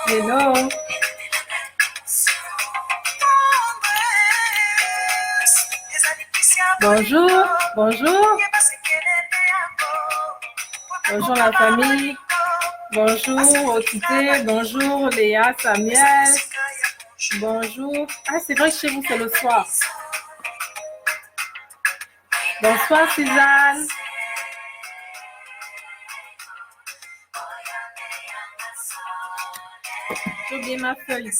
Hello. Bonjour, bonjour. Bonjour la famille. Bonjour Otité. Bonjour Léa, Samuel. Bonjour. Ah, c'est vrai que chez vous, c'est le soir. Bonsoir Suzanne. J'ai oublié ma feuille.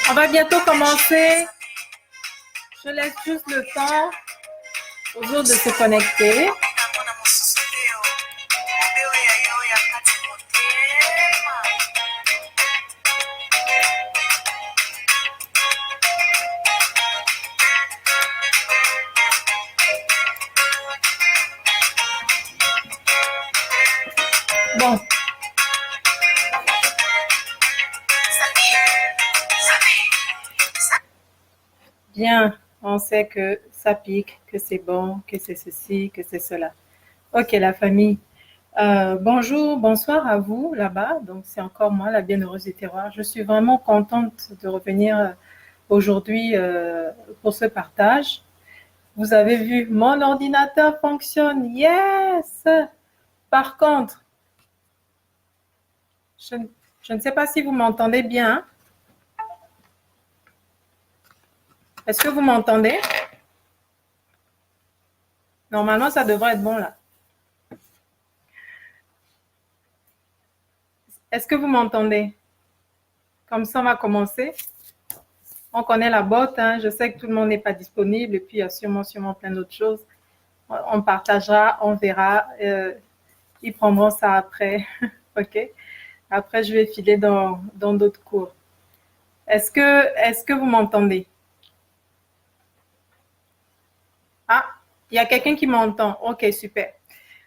On va bientôt commencer. Je laisse juste le temps aux autres de se connecter. Bon. Bien, on sait que ça pique, que c'est bon, que c'est ceci, que c'est cela. Ok, la famille. Bonjour, bonsoir à vous là-bas. Donc, c'est encore moi, la bienheureuse du terroir. Je suis vraiment contente de revenir aujourd'hui pour ce partage. Vous avez vu, mon ordinateur fonctionne. Yes! Par contre, je ne sais pas si vous m'entendez bien. Est-ce que vous m'entendez? Normalement, ça devrait être bon là. Est-ce que vous m'entendez? Comme ça, on va commencer. On connaît la botte, hein. Je sais que tout le monde n'est pas disponible et puis il y a sûrement plein d'autres choses. On partagera, on verra. Ils prendront ça après. OK? Après, je vais filer dans d'autres cours. Est-ce que vous m'entendez? Ah, il y a quelqu'un qui m'entend. OK, super.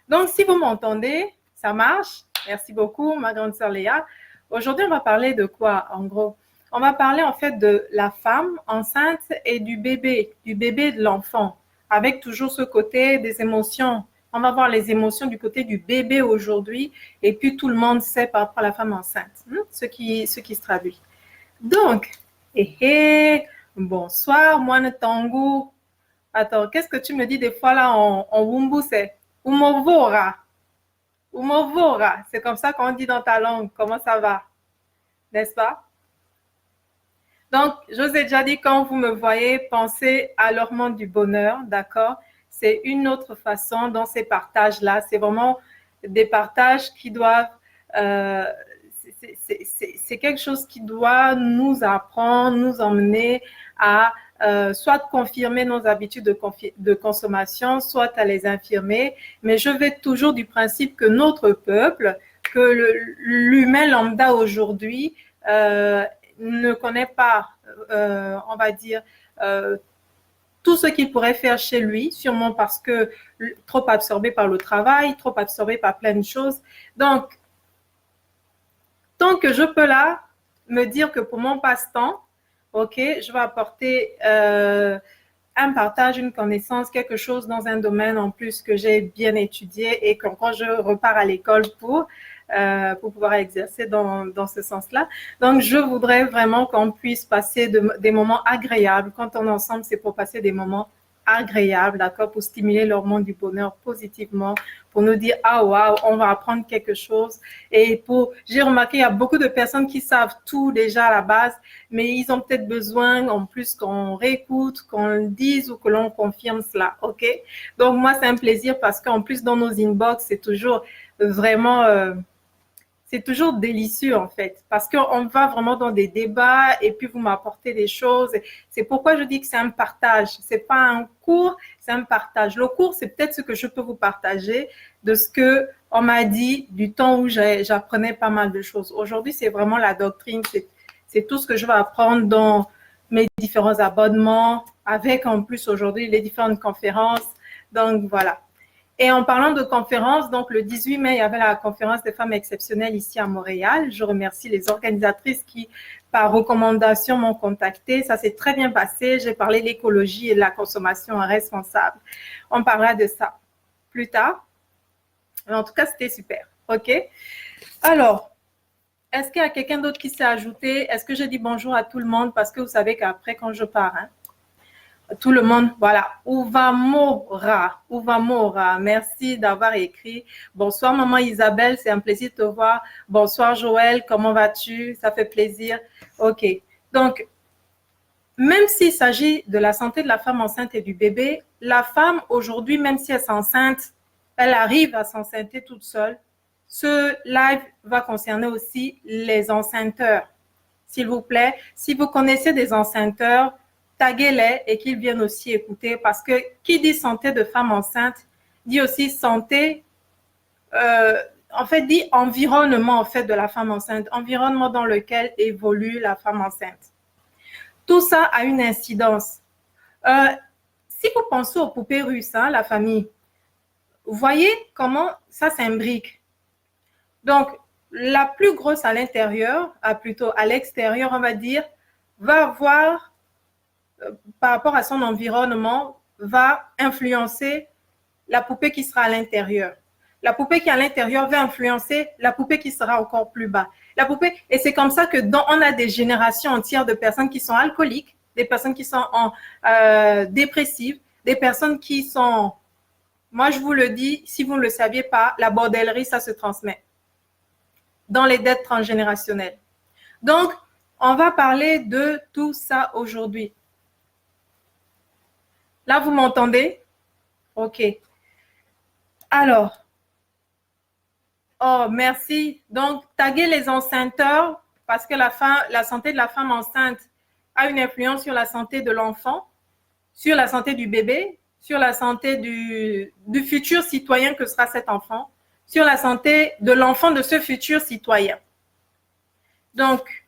Donc, si vous m'entendez, ça marche. Merci beaucoup, ma grande sœur Léa. Aujourd'hui, on va parler de quoi, en gros? On va parler, en fait, de la femme enceinte et du bébé de l'enfant, avec toujours ce côté des émotions. On va voir les émotions du côté du bébé aujourd'hui, et puis tout le monde sait par rapport à la femme enceinte, ce qui se traduit. Donc, bonsoir, Moine Tango. Attends, qu'est-ce que tu me dis des fois là en Wumbu, c'est Umovora. Umovora, c'est comme ça qu'on dit dans ta langue. Comment ça va? N'est-ce pas? Donc, je vous ai déjà dit, quand vous me voyez, pensez à l'hormone du bonheur, d'accord? C'est une autre façon dans ces partages-là. C'est vraiment des partages qui doivent... c'est quelque chose qui doit nous apprendre, nous emmener à soit confirmer nos habitudes de consommation, soit à les infirmer. Mais je vais toujours du principe que notre peuple l'humain lambda aujourd'hui ne connaît pas, on va dire, tout ce qu'il pourrait faire chez lui, sûrement parce que trop absorbé par le travail, trop absorbé par plein de choses. Donc, tant que je peux là me dire que pour mon passe-temps, ok, je vais apporter un partage, une connaissance, quelque chose dans un domaine en plus que j'ai bien étudié et que quand je repars à l'école pour pouvoir exercer dans ce sens-là. Donc, je voudrais vraiment qu'on puisse passer des moments agréables. Quand on est ensemble, c'est pour passer des moments agréables, d'accord, pour stimuler l'hormone du bonheur positivement, pour nous dire, ah waouh, on va apprendre quelque chose. Et j'ai remarqué, il y a beaucoup de personnes qui savent tout déjà à la base, mais ils ont peut-être besoin en plus qu'on réécoute, qu'on le dise ou que l'on confirme cela, ok? Donc, moi, c'est un plaisir parce qu'en plus, dans nos inbox, c'est toujours vraiment c'est toujours délicieux en fait, parce qu'on va vraiment dans des débats et puis vous m'apportez des choses. C'est pourquoi je dis que c'est un partage. C'est pas un cours, c'est un partage. Le cours, c'est peut-être ce que je peux vous partager de ce que on m'a dit du temps où j'apprenais pas mal de choses. Aujourd'hui, c'est vraiment la doctrine, c'est tout ce que je vais apprendre dans mes différents abonnements, avec en plus aujourd'hui les différentes conférences. Donc voilà. Et en parlant de conférences, donc le 18 mai, il y avait la conférence des femmes exceptionnelles ici à Montréal. Je remercie les organisatrices qui, par recommandation, m'ont contacté. Ça s'est très bien passé. J'ai parlé de l'écologie et de la consommation responsable. On parlera de ça plus tard. Mais en tout cas, c'était super. OK? Alors, est-ce qu'il y a quelqu'un d'autre qui s'est ajouté? Est-ce que je dis bonjour à tout le monde? Parce que vous savez qu'après, quand je pars, tout le monde, voilà. Uvamora. Merci d'avoir écrit. Bonsoir, maman Isabelle, c'est un plaisir de te voir. Bonsoir, Joël, comment vas-tu? Ça fait plaisir. OK. Donc, même s'il s'agit de la santé de la femme enceinte et du bébé, la femme, aujourd'hui, même si elle s'enceinte, elle arrive à s'enceinter toute seule. Ce live va concerner aussi les enceinteur. S'il vous plaît, si vous connaissez des enceinteurs, taguez-les et qu'ils viennent aussi écouter parce que qui dit santé de femme enceinte dit aussi santé, en fait, dit environnement en fait de la femme enceinte, environnement dans lequel évolue la femme enceinte. Tout ça a une incidence. Si vous pensez aux poupées russes, la famille, vous voyez comment ça s'imbrique. Donc, la plus grosse à l'intérieur, plutôt à l'extérieur, on va dire, va avoir par rapport à son environnement, va influencer la poupée qui sera à l'intérieur. La poupée qui est à l'intérieur va influencer la poupée qui sera encore plus bas. La poupée, et c'est comme ça que on a des générations entières de personnes qui sont alcooliques, des personnes qui sont dépressives, des personnes qui sont, moi je vous le dis, si vous ne le saviez pas, la bordellerie, ça se transmet dans les dettes transgénérationnelles. Donc, on va parler de tout ça aujourd'hui. Là, vous m'entendez? OK. Alors, oh, merci. Donc, taguer les enceinteurs parce que la santé de la femme enceinte a une influence sur la santé de l'enfant, sur la santé du bébé, sur la santé du futur citoyen que sera cet enfant, sur la santé de l'enfant de ce futur citoyen. Donc,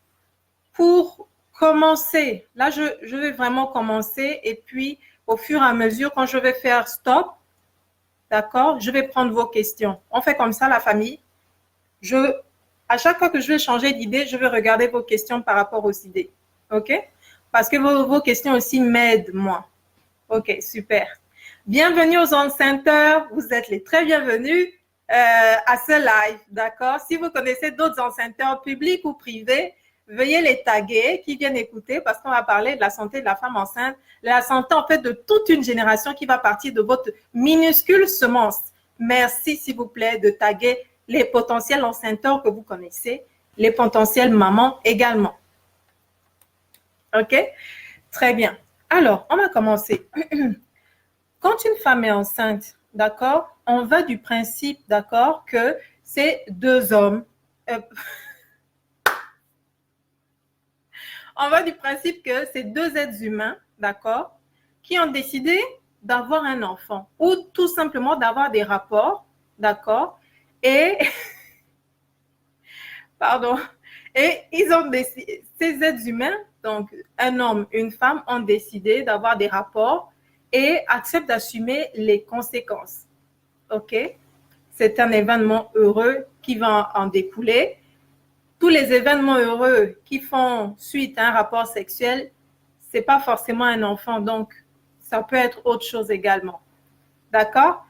pour commencer, là, je vais vraiment commencer et puis au fur et à mesure, quand je vais faire stop, d'accord, je vais prendre vos questions. On fait comme ça, la famille. À chaque fois que je vais changer d'idée, je vais regarder vos questions par rapport aux idées. OK? Parce que vos questions aussi m'aident, moi. OK, super. Bienvenue aux enceinteurs. Vous êtes les très bienvenus à ce live, d'accord? Si vous connaissez d'autres enceinteurs publics ou privés, veuillez les taguer, qui viennent écouter parce qu'on va parler de la santé de la femme enceinte, de la santé en fait de toute une génération qui va partir de votre minuscule semence. Merci, s'il vous plaît, de taguer les potentiels enceinteurs que vous connaissez, les potentiels mamans également. OK? Très bien. Alors, on va commencer. Quand une femme est enceinte, d'accord, on va du principe, d'accord, que c'est deux hommes. On va du principe que c'est deux êtres humains, d'accord, qui ont décidé d'avoir un enfant ou tout simplement d'avoir des rapports, d'accord, et Pardon. Et ils ont décidé, ces êtres humains, donc un homme, une femme, ont décidé d'avoir des rapports et acceptent d'assumer les conséquences. OK? C'est un événement heureux qui va en découler. Tous les événements heureux qui font suite à un rapport sexuel, c'est pas forcément un enfant, donc ça peut être autre chose également. D'accord?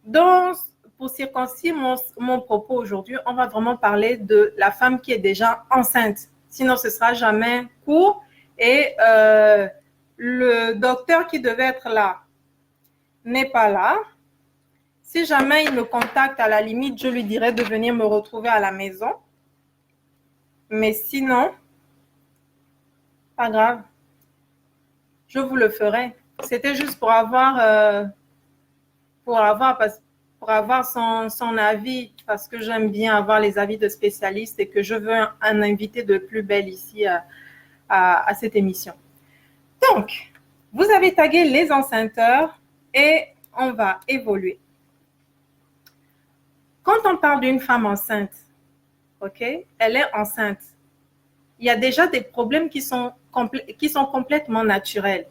Donc, pour circoncire mon propos aujourd'hui, on va vraiment parler de la femme qui est déjà enceinte. Sinon, ce sera jamais court. Et le docteur qui devait être là n'est pas là. Si jamais il me contacte, à la limite, je lui dirai de venir me retrouver à la maison. Mais sinon, pas grave. Je vous le ferai. C'était juste pour avoir son avis, parce que j'aime bien avoir les avis de spécialistes et que je veux un invité de plus belle ici à cette émission. Donc, vous avez tagué les enceinteurs et on va évoluer. Quand on parle d'une femme enceinte, ok, elle est enceinte, il y a déjà des problèmes qui sont complètement naturels.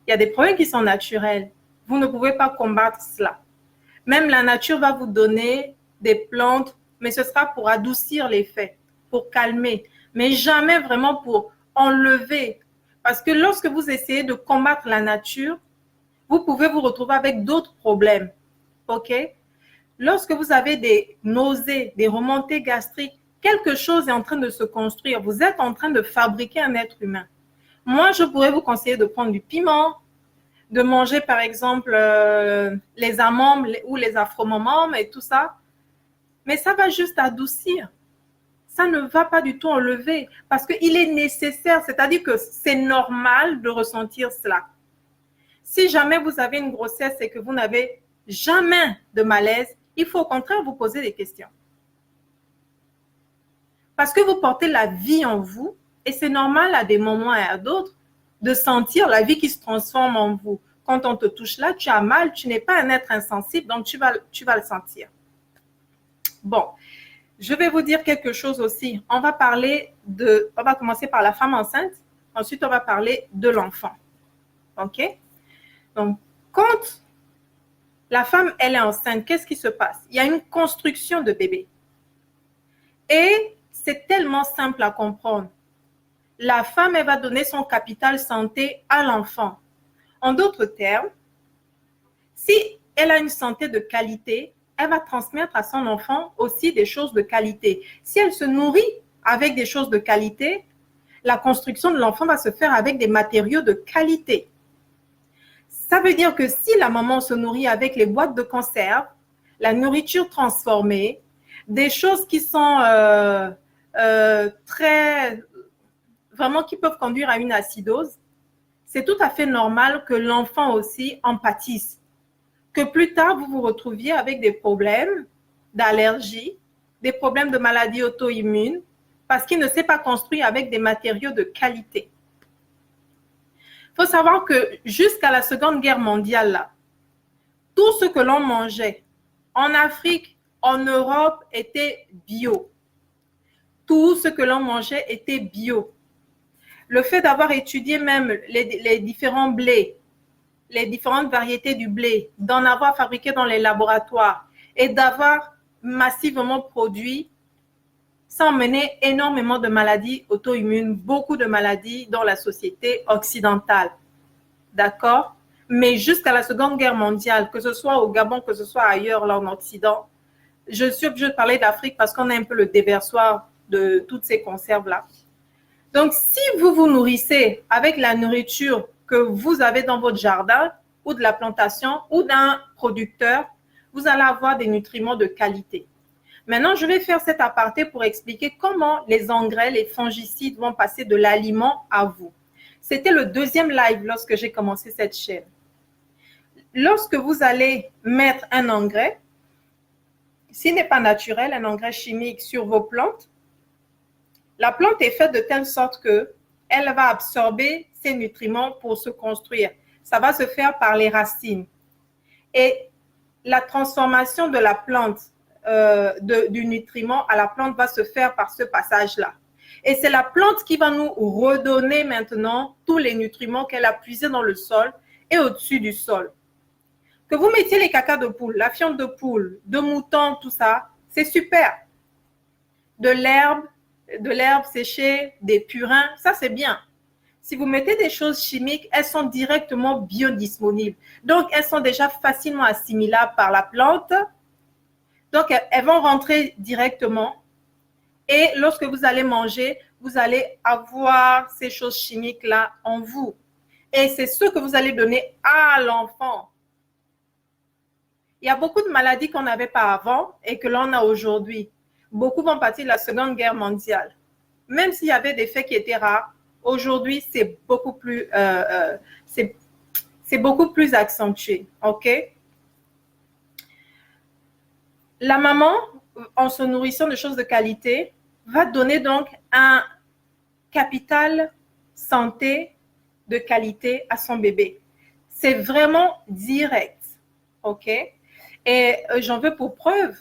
Il y a des problèmes qui sont naturels. Vous ne pouvez pas combattre cela. Même la nature va vous donner des plantes, mais ce sera pour adoucir l'effet, pour calmer, mais jamais vraiment pour enlever. Parce que lorsque vous essayez de combattre la nature, vous pouvez vous retrouver avec d'autres problèmes. OK? Lorsque vous avez des nausées, des remontées gastriques, quelque chose est en train de se construire. Vous êtes en train de fabriquer un être humain. Moi, je pourrais vous conseiller de prendre du piment, de manger par exemple les amandes ou les afro-moments et tout ça. Mais ça va juste adoucir. Ça ne va pas du tout enlever parce qu'il est nécessaire, c'est-à-dire que c'est normal de ressentir cela. Si jamais vous avez une grossesse et que vous n'avez jamais de malaise, il faut au contraire vous poser des questions. Parce que vous portez la vie en vous et c'est normal à des moments et à d'autres de sentir la vie qui se transforme en vous. Quand on te touche là, tu as mal, tu n'es pas un être insensible, donc tu vas le sentir. Bon, je vais vous dire quelque chose aussi. On va commencer par la femme enceinte, ensuite on va parler de l'enfant. OK? Donc, quand la femme, elle est enceinte, qu'est-ce qui se passe? Il y a une construction de bébé. Et c'est tellement simple à comprendre. La femme, elle va donner son capital santé à l'enfant. En d'autres termes, si elle a une santé de qualité, elle va transmettre à son enfant aussi des choses de qualité. Si elle se nourrit avec des choses de qualité, la construction de l'enfant va se faire avec des matériaux de qualité. Ça veut dire que si la maman se nourrit avec les boîtes de conserve, la nourriture transformée, des choses qui sont vraiment qui peuvent conduire à une acidose, c'est tout à fait normal que l'enfant aussi en pâtisse. Que plus tard, vous vous retrouviez avec des problèmes d'allergie, des problèmes de maladies auto-immunes, parce qu'il ne s'est pas construit avec des matériaux de qualité. Il faut savoir que jusqu'à la Seconde Guerre mondiale, là, tout ce que l'on mangeait en Afrique, en Europe, était bio. Tout ce que l'on mangeait était bio. Le fait d'avoir étudié même les différents blés, les différentes variétés du blé, d'en avoir fabriqué dans les laboratoires et d'avoir massivement produit, ça a emmené énormément de maladies auto-immunes, beaucoup de maladies dans la société occidentale. D'accord? Mais jusqu'à la Seconde Guerre mondiale, que ce soit au Gabon, que ce soit ailleurs, là en Occident, je suis obligée de parler d'Afrique parce qu'on a un peu le déversoir de toutes ces conserves-là. Donc, si vous vous nourrissez avec la nourriture que vous avez dans votre jardin ou de la plantation ou d'un producteur, vous allez avoir des nutriments de qualité. Maintenant, je vais faire cet aparté pour expliquer comment les engrais, les fongicides vont passer de l'aliment à vous. C'était le deuxième live lorsque j'ai commencé cette chaîne. Lorsque vous allez mettre un engrais, s'il n'est pas naturel, un engrais chimique sur vos plantes, la plante est faite de telle sorte qu'elle va absorber ses nutriments pour se construire. Ça va se faire par les racines. Et la transformation de la plante, du nutriment à la plante va se faire par ce passage-là. Et c'est la plante qui va nous redonner maintenant tous les nutriments qu'elle a puisés dans le sol et au-dessus du sol. Que vous mettiez les cacas de poule, la fiente de poule, de mouton, tout ça, c'est super. De l'herbe séchée, des purins, ça c'est bien. Si vous mettez des choses chimiques, elles sont directement biodisponibles. Donc, elles sont déjà facilement assimilables par la plante. Donc, elles vont rentrer directement. Et lorsque vous allez manger, vous allez avoir ces choses chimiques-là en vous. Et c'est ce que vous allez donner à l'enfant. Il y a beaucoup de maladies qu'on n'avait pas avant et que l'on a aujourd'hui. Beaucoup vont partir de la Seconde Guerre mondiale. Même s'il y avait des faits qui étaient rares, aujourd'hui, c'est beaucoup plus accentué. OK? La maman, en se nourrissant de choses de qualité, va donner donc un capital santé de qualité à son bébé. C'est vraiment direct. OK? Et j'en veux pour preuve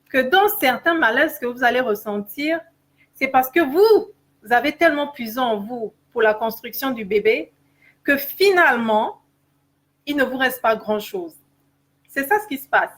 que dans certains malaises que vous allez ressentir, c'est parce que vous avez tellement puisé en vous pour la construction du bébé que finalement, il ne vous reste pas grand-chose. C'est ça ce qui se passe.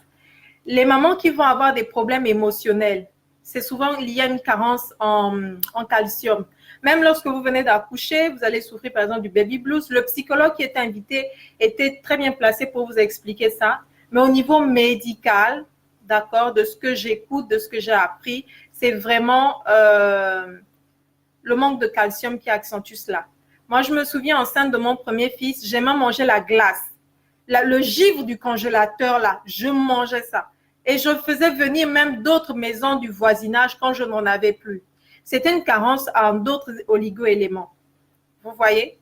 Les mamans qui vont avoir des problèmes émotionnels, c'est souvent lié à une carence en calcium. Même lorsque vous venez d'accoucher, vous allez souffrir par exemple du baby blues. Le psychologue qui était invité était très bien placé pour vous expliquer ça. Mais au niveau médical, d'accord, de ce que j'écoute, de ce que j'ai appris, c'est vraiment le manque de calcium qui accentue cela. Moi, je me souviens enceinte de mon premier fils, j'aimais manger la glace. Le givre du congélateur, là, je mangeais ça. Et je faisais venir même d'autres maisons du voisinage quand je n'en avais plus. C'était une carence en d'autres oligo-éléments. Vous voyez?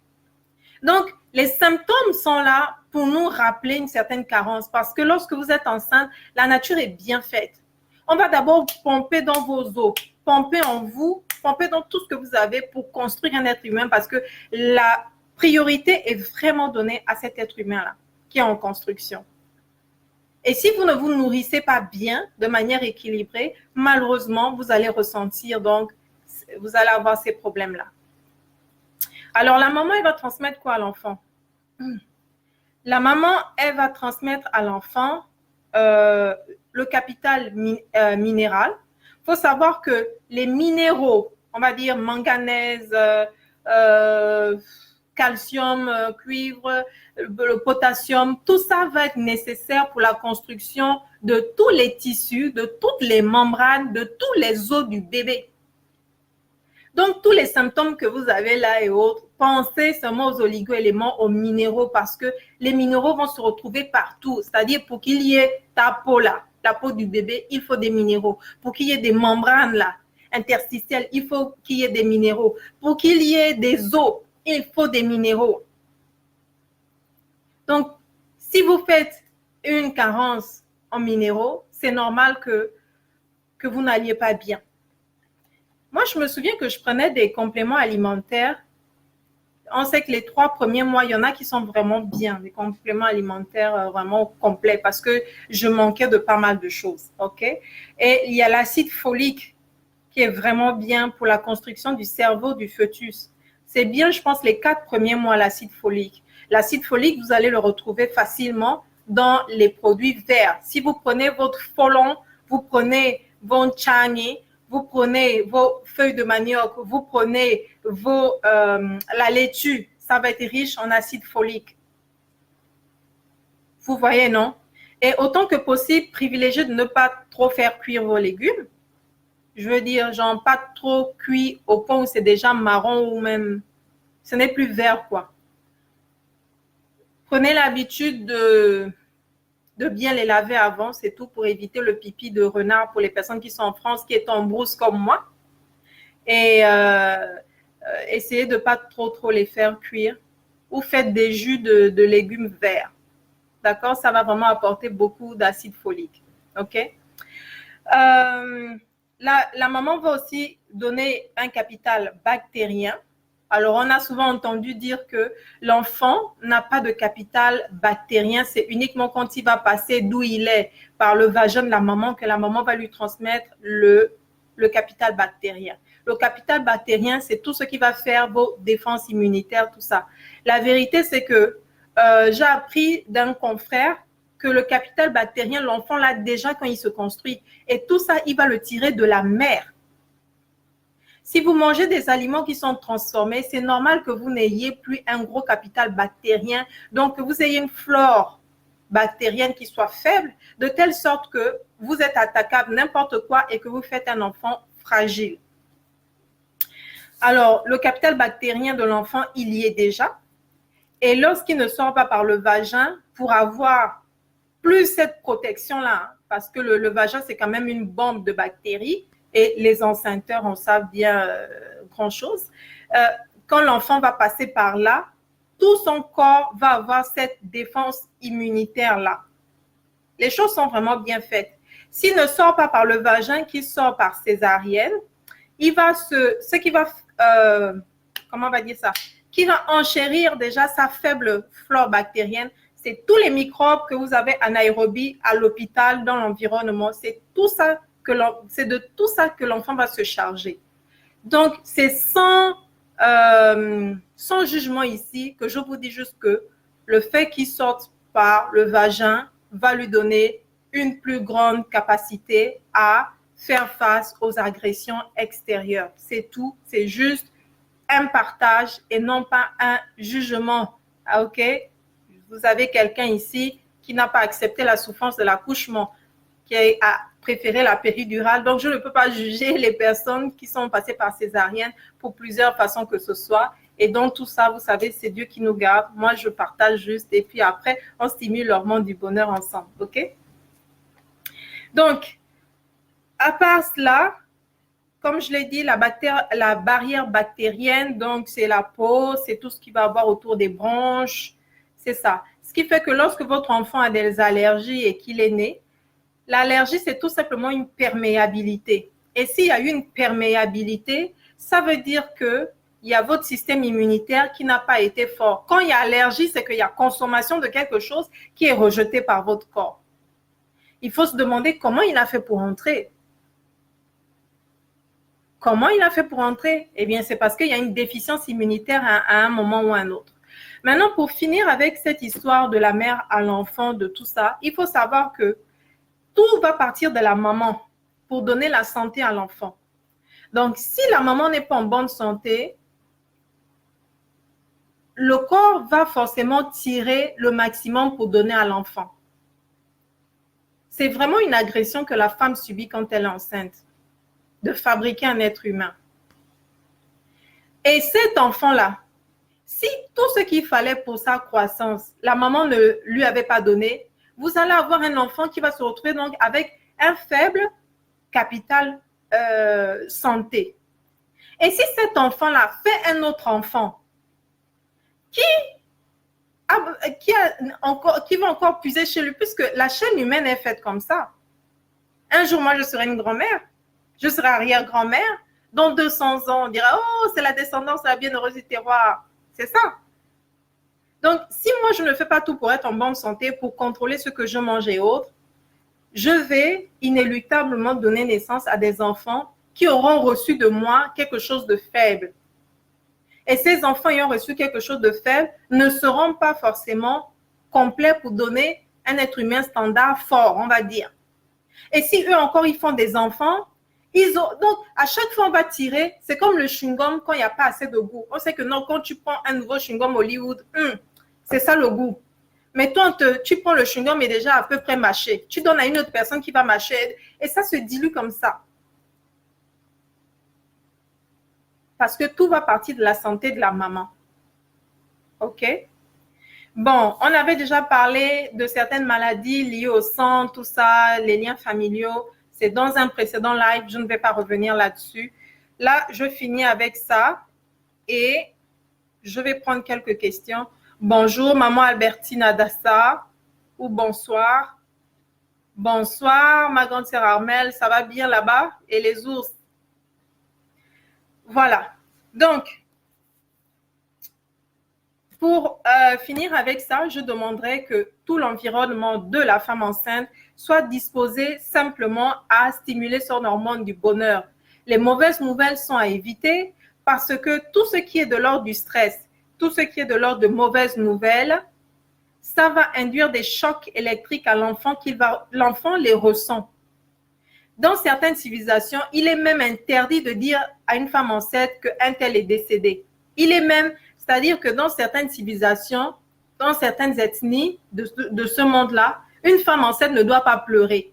Donc, les symptômes sont là pour nous rappeler une certaine carence parce que lorsque vous êtes enceinte, la nature est bien faite. On va d'abord pomper dans vos os, pomper en vous, pomper dans tout ce que vous avez pour construire un être humain parce que la priorité est vraiment donnée à cet être humain-là qui est en construction. Et si vous ne vous nourrissez pas bien, de manière équilibrée, malheureusement, vous allez ressentir, donc, vous allez avoir ces problèmes-là. Alors, la maman, elle va transmettre quoi à l'enfant? La maman, elle va transmettre à l'enfant le capital minéral. Il faut savoir que les minéraux, on va dire manganèse, calcium, cuivre, le potassium, tout ça va être nécessaire pour la construction de tous les tissus, de toutes les membranes, de tous les os du bébé. Donc, tous les symptômes que vous avez là et autres, pensez seulement aux oligo-éléments, aux minéraux, parce que les minéraux vont se retrouver partout. C'est-à-dire, pour qu'il y ait ta peau là, la peau du bébé, il faut des minéraux. Pour qu'il y ait des membranes là, interstitielles, il faut qu'il y ait des minéraux. Pour qu'il y ait des os, il faut des minéraux. Donc, si vous faites une carence en minéraux, c'est normal que vous n'alliez pas bien. Moi, je me souviens que je prenais des compléments alimentaires. On sait que les 3 premiers mois, il y en a qui sont vraiment bien, des compléments alimentaires vraiment complets parce que je manquais de pas mal de choses. OK? Et il y a l'acide folique qui est vraiment bien pour la construction du cerveau du fœtus. C'est bien, je pense, les 4 premiers mois, l'acide folique. L'acide folique, vous allez le retrouver facilement dans les produits verts. Si vous prenez votre folon, vous prenez votre chani, vous prenez vos feuilles de manioc, vous prenez la laitue, ça va être riche en acide folique. Vous voyez, non? Et autant que possible, privilégiez de ne pas trop faire cuire vos légumes. Je veux dire, genre pas trop cuit au point où c'est déjà marron ou même, ce n'est plus vert, quoi. Prenez l'habitude de bien les laver avant, c'est tout, pour éviter le pipi de renard pour les personnes qui sont en France, qui est en brousse comme moi. Et essayez de ne pas trop les faire cuire. Ou faites des jus de légumes verts. D'accord? Ça va vraiment apporter beaucoup d'acide folique. OK? La maman va aussi donner un capital bactérien. Alors, on a souvent entendu dire que l'enfant n'a pas de capital bactérien. C'est uniquement quand il va passer d'où il est par le vagin de la maman que la maman va lui transmettre le capital bactérien. Le capital bactérien, c'est tout ce qui va faire vos défenses immunitaires, tout ça. La vérité, c'est que j'ai appris d'un confrère que le capital bactérien, l'enfant l'a déjà quand il se construit. Et tout ça, il va le tirer de la mère. Si vous mangez des aliments qui sont transformés, c'est normal que vous n'ayez plus un gros capital bactérien, donc que vous ayez une flore bactérienne qui soit faible, de telle sorte que vous êtes attaquable n'importe quoi et que vous faites un enfant fragile. Alors, le capital bactérien de l'enfant, il y est déjà. Et lorsqu'il ne sort pas par le vagin, pour avoir plus cette protection-là, parce que le vagin, c'est quand même une bombe de bactéries, et les enceintes en savent bien grand-chose. Quand l'enfant va passer par là, tout son corps va avoir cette défense immunitaire-là. Les choses sont vraiment bien faites. S'il ne sort pas par le vagin, qu'il sort par césarienne, il va comment on va dire ça, qui va enchérir déjà sa faible flore bactérienne. C'est tous les microbes que vous avez anaérobie à l'hôpital, dans l'environnement. C'est de tout ça que l'enfant va se charger. Donc, c'est sans jugement ici que je vous dis juste que le fait qu'il sorte par le vagin va lui donner une plus grande capacité à faire face aux agressions extérieures. C'est tout, c'est juste un partage et non pas un jugement. Ah, ok? Vous avez quelqu'un ici qui n'a pas accepté la souffrance de l'accouchement, qui a préféré la péridurale. Donc, je ne peux pas juger les personnes qui sont passées par césarienne pour plusieurs façons que ce soit. Et donc, tout ça, vous savez, c'est Dieu qui nous garde. Moi, je partage juste. Et puis après, on stimule l'hormone du bonheur ensemble. OK? Donc, à part cela, comme je l'ai dit, la barrière bactérienne, donc c'est la peau, c'est tout ce qu'il va avoir autour des bronches, c'est ça. Ce qui fait que lorsque votre enfant a des allergies et qu'il est né, l'allergie, c'est tout simplement une perméabilité. Et s'il y a une perméabilité, ça veut dire qu'il y a votre système immunitaire qui n'a pas été fort. Quand il y a allergie, c'est qu'il y a consommation de quelque chose qui est rejeté par votre corps. Il faut se demander comment il a fait pour entrer. Comment il a fait pour entrer? Eh bien, c'est parce qu'il y a une déficience immunitaire à un moment ou à un autre. Maintenant, pour finir avec cette histoire de la mère à l'enfant, de tout ça, il faut savoir que tout va partir de la maman pour donner la santé à l'enfant. Donc, si la maman n'est pas en bonne santé, le corps va forcément tirer le maximum pour donner à l'enfant. C'est vraiment une agression que la femme subit quand elle est enceinte, de fabriquer un être humain. Et cet enfant-là, si tout ce qu'il fallait pour sa croissance, la maman ne lui avait pas donné, vous allez avoir un enfant qui va se retrouver donc avec un faible capital santé. Et si cet enfant-là fait un autre enfant qui va encore puiser chez lui, puisque la chaîne humaine est faite comme ça. Un jour, moi, je serai une grand-mère, je serai arrière-grand-mère. Dans 200 ans, on dira, oh, c'est la descendance de la bienheureuse du terroir. C'est ça. Donc, si moi, je ne fais pas tout pour être en bonne santé, pour contrôler ce que je mange et autres, je vais inéluctablement donner naissance à des enfants qui auront reçu de moi quelque chose de faible. Et ces enfants ayant reçu quelque chose de faible ne seront pas forcément complets pour donner un être humain standard fort, on va dire. Et si eux encore, ils font des enfants, donc à chaque fois, on va tirer, c'est comme le chewing-gum quand il n'y a pas assez de goût. On sait que non, quand tu prends un nouveau chewing-gum Hollywood, c'est ça le goût. Mais toi, tu prends le chewing-gum et déjà à peu près mâché. Tu donnes à une autre personne qui va mâcher et ça se dilue comme ça. Parce que tout va partir de la santé de la maman. OK? Bon, on avait déjà parlé de certaines maladies liées au sang, tout ça, les liens familiaux. C'est dans un précédent live, je ne vais pas revenir là-dessus. Là, je finis avec ça et je vais prendre quelques questions. Bonjour, maman Albertine Adassa, ou bonsoir. Bonsoir, ma grande sœur Armelle, ça va bien là-bas? Et les ours? Voilà. Donc, Pour finir avec ça, je demanderai que tout l'environnement de la femme enceinte soit disposé simplement à stimuler son hormone du bonheur. Les mauvaises nouvelles sont à éviter parce que tout ce qui est de l'ordre du stress, tout ce qui est de l'ordre de mauvaises nouvelles, ça va induire des chocs électriques à l'enfant l'enfant les ressent. Dans certaines civilisations, il est même interdit de dire à une femme enceinte qu'un tel est décédé. Il est même, c'est-à-dire que dans certaines civilisations, dans certaines ethnies de ce monde-là, une femme enceinte ne doit pas pleurer.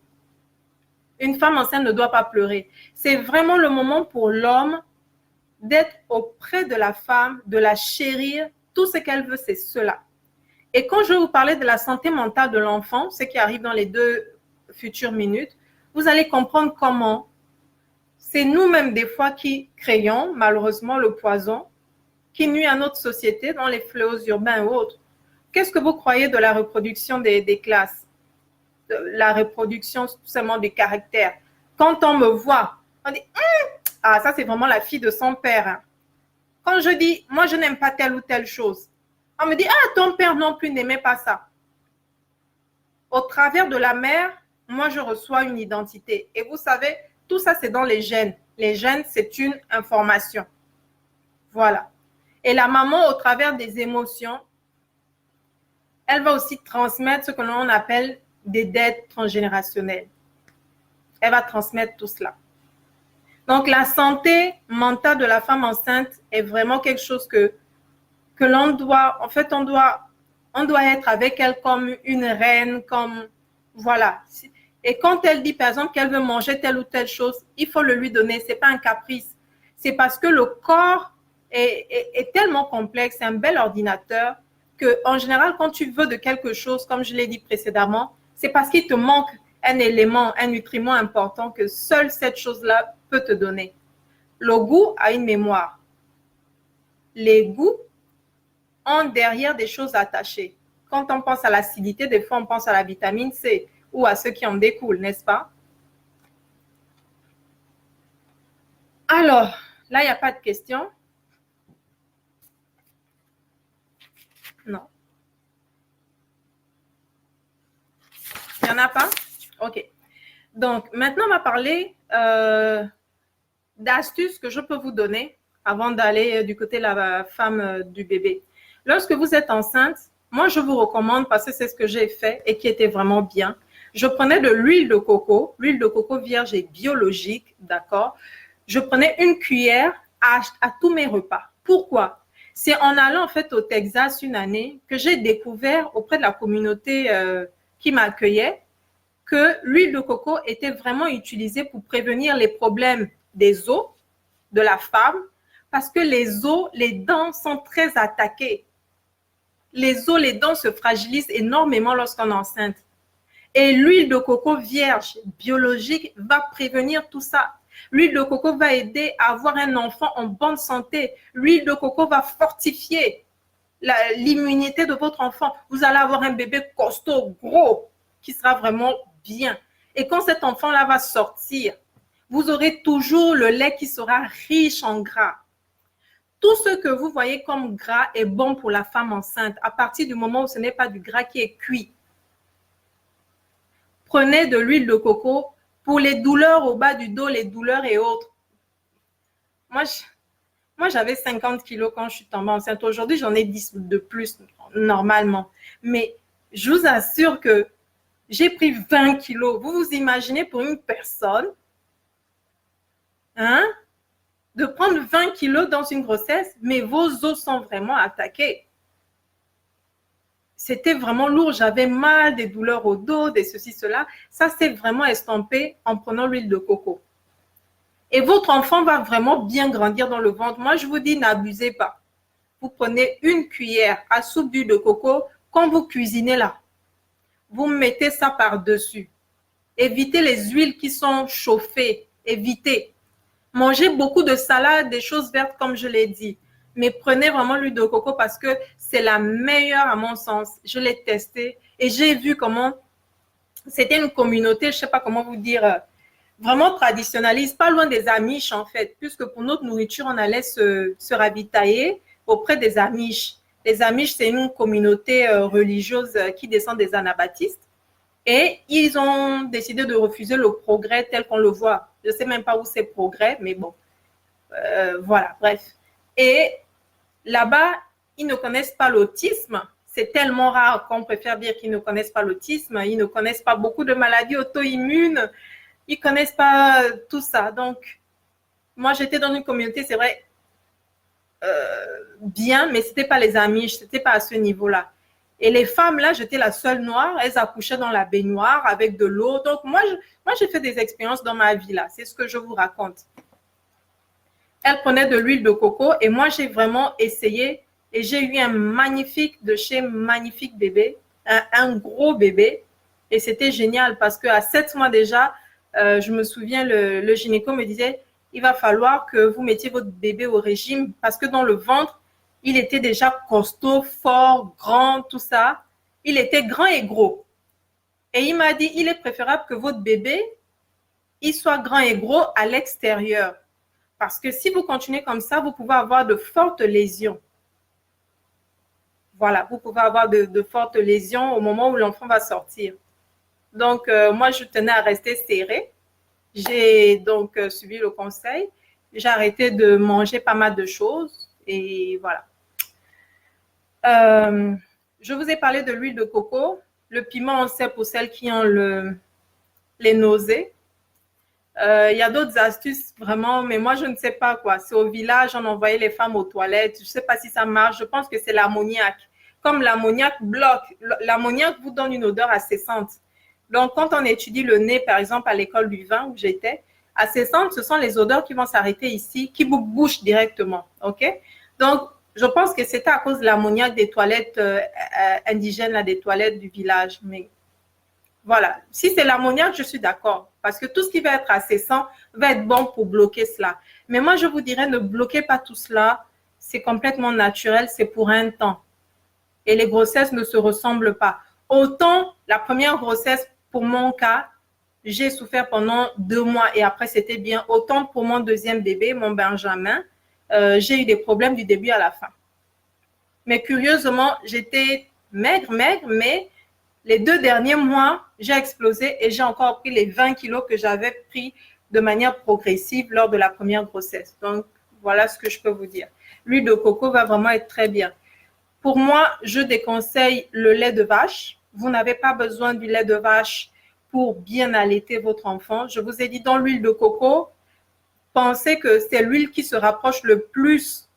Une femme enceinte ne doit pas pleurer. C'est vraiment le moment pour l'homme d'être auprès de la femme, de la chérir. Tout ce qu'elle veut, c'est cela. Et quand je vais vous parler de la santé mentale de l'enfant, ce qui arrive dans les 2 futures minutes, vous allez comprendre comment c'est nous-mêmes des fois qui créons malheureusement le poison qui nuit à notre société dans les fléaux urbains ou autres. Qu'est-ce que vous croyez de la reproduction des classes? De la reproduction tout simplement du caractère. Quand on me voit, on dit « Ah, ça c'est vraiment la fille de son père. Hein. » Quand je dis « Moi je n'aime pas telle ou telle chose », on me dit « Ah, ton père non plus n'aimait pas ça. » Au travers de la mère, moi je reçois une identité. Et vous savez, tout ça c'est dans les gènes. Les gènes, c'est une information. Voilà. Et la maman, au travers des émotions, elle va aussi transmettre ce que l'on appelle des dettes transgénérationnelles. Elle va transmettre tout cela. Donc, la santé mentale de la femme enceinte est vraiment quelque chose que l'on doit, en fait, on doit être avec elle comme une reine, comme, voilà. Et quand elle dit, par exemple, qu'elle veut manger telle ou telle chose, il faut le lui donner. Ce n'est pas un caprice. C'est parce que le corps est tellement complexe, c'est un bel ordinateur, qu'en général, quand tu veux de quelque chose, comme je l'ai dit précédemment, c'est parce qu'il te manque un élément, un nutriment important que seule cette chose-là peut te donner. Le goût a une mémoire. Les goûts ont derrière des choses attachées. Quand on pense à l'acidité, des fois on pense à la vitamine C ou à ce qui en découle, n'est-ce pas? Alors, là, il n'y a pas de question. Non. Il n'y en a pas? OK. Donc, maintenant, on va parler d'astuces que je peux vous donner avant d'aller du côté de la femme du bébé. Lorsque vous êtes enceinte, moi, je vous recommande, parce que c'est ce que j'ai fait et qui était vraiment bien, je prenais de l'huile de coco vierge et biologique, d'accord? Je prenais une cuillère à tous mes repas. Pourquoi? C'est en allant en fait au Texas une année que j'ai découvert auprès de la communauté qui m'accueillait que l'huile de coco était vraiment utilisée pour prévenir les problèmes des os de la femme parce que les os, les dents sont très attaquées. Les os, les dents se fragilisent énormément lorsqu'on est enceinte. Et l'huile de coco vierge biologique va prévenir tout ça. L'huile de coco va aider à avoir un enfant en bonne santé. L'huile de coco va fortifier l'immunité de votre enfant. Vous allez avoir un bébé costaud, gros, qui sera vraiment bien. Et quand cet enfant-là va sortir, vous aurez toujours le lait qui sera riche en gras. Tout ce que vous voyez comme gras est bon pour la femme enceinte à partir du moment où ce n'est pas du gras qui est cuit. Prenez de l'huile de coco pour les douleurs au bas du dos, les douleurs et autres. Moi j'avais 50 kilos quand je suis tombée enceinte. Aujourd'hui, j'en ai 10 de plus normalement. Mais je vous assure que j'ai pris 20 kilos. Vous vous imaginez pour une personne de prendre 20 kilos dans une grossesse, mais vos os sont vraiment attaqués. C'était vraiment lourd, j'avais mal, des douleurs au dos, des ceci, cela. Ça, c'est vraiment estompé en prenant l'huile de coco. Et votre enfant va vraiment bien grandir dans le ventre. Moi, je vous dis, n'abusez pas. Vous prenez une cuillère à soupe d'huile de coco. Quand vous cuisinez là, vous mettez ça par-dessus. Évitez les huiles qui sont chauffées. Évitez. Mangez beaucoup de salade, des choses vertes, comme je l'ai dit. Mais prenez vraiment l'huile de coco parce que c'est la meilleure à mon sens. Je l'ai testée et j'ai vu comment c'était une communauté, je ne sais pas comment vous dire, vraiment traditionnaliste, pas loin des Amish en fait, puisque pour notre nourriture, on allait se ravitailler auprès des Amish. Les Amish, c'est une communauté religieuse qui descend des Anabaptistes. Et ils ont décidé de refuser le progrès tel qu'on le voit. Je ne sais même pas où c'est progrès, mais bon. Voilà, bref. Et là-bas, ils ne connaissent pas l'autisme. C'est tellement rare qu'on préfère dire qu'ils ne connaissent pas l'autisme. Ils ne connaissent pas beaucoup de maladies auto-immunes. Ils ne connaissent pas tout ça. Donc, moi, j'étais dans une communauté, c'est vrai, bien, mais ce n'était pas les amis, ce n'était pas à ce niveau-là. Et les femmes, là, j'étais la seule noire. Elles accouchaient dans la baignoire avec de l'eau. Donc, moi, j'ai fait des expériences dans ma vie, là. C'est ce que je vous raconte. Elle prenait de l'huile de coco et moi, j'ai vraiment essayé et j'ai eu un magnifique de chez magnifique bébé, un gros bébé. Et c'était génial parce qu'à 7 mois déjà, je me souviens, le gynéco me disait, il va falloir que vous mettiez votre bébé au régime parce que dans le ventre, il était déjà costaud, fort, grand, tout ça. Il était grand et gros. Et il m'a dit, il est préférable que votre bébé, il soit grand et gros à l'extérieur. Parce que si vous continuez comme ça, vous pouvez avoir de fortes lésions. Voilà, vous pouvez avoir de fortes lésions au moment où l'enfant va sortir. Donc, moi, je tenais à rester serrée. J'ai donc suivi le conseil. J'ai arrêté de manger pas mal de choses. Et voilà. Je vous ai parlé de l'huile de coco. Le piment, on sait pour celles qui ont les nausées. Il y a d'autres astuces vraiment, mais moi, je ne sais pas quoi. C'est au village, on envoyait les femmes aux toilettes. Je ne sais pas si ça marche. Je pense que c'est l'ammoniac. Comme l'ammoniac bloque, l'ammoniac vous donne une odeur incessante. Donc, quand on étudie le nez, par exemple, à l'école du vin où j'étais, incessantes, ce sont les odeurs qui vont s'arrêter ici, qui vous bouchent directement. OK? Donc, je pense que c'était à cause de l'ammoniac des toilettes indigènes, là, des toilettes du village. Mais voilà. Si c'est l'ammoniac, je suis d'accord. Parce que tout ce qui va être incessant va être bon pour bloquer cela. Mais moi, je vous dirais, ne bloquez pas tout cela. C'est complètement naturel, c'est pour un temps. Et les grossesses ne se ressemblent pas. Autant la première grossesse, pour mon cas, j'ai souffert pendant 2 mois et après, c'était bien. Autant pour mon deuxième bébé, mon Benjamin, j'ai eu des problèmes du début à la fin. Mais curieusement, j'étais maigre, mais les 2 derniers mois, j'ai explosé et j'ai encore pris les 20 kilos que j'avais pris de manière progressive lors de la première grossesse. Donc, voilà ce que je peux vous dire. L'huile de coco va vraiment être très bien. Pour moi, je déconseille le lait de vache. Vous n'avez pas besoin du lait de vache pour bien allaiter votre enfant. Je vous ai dit dans l'huile de coco, pensez que c'est l'huile qui se rapproche le plus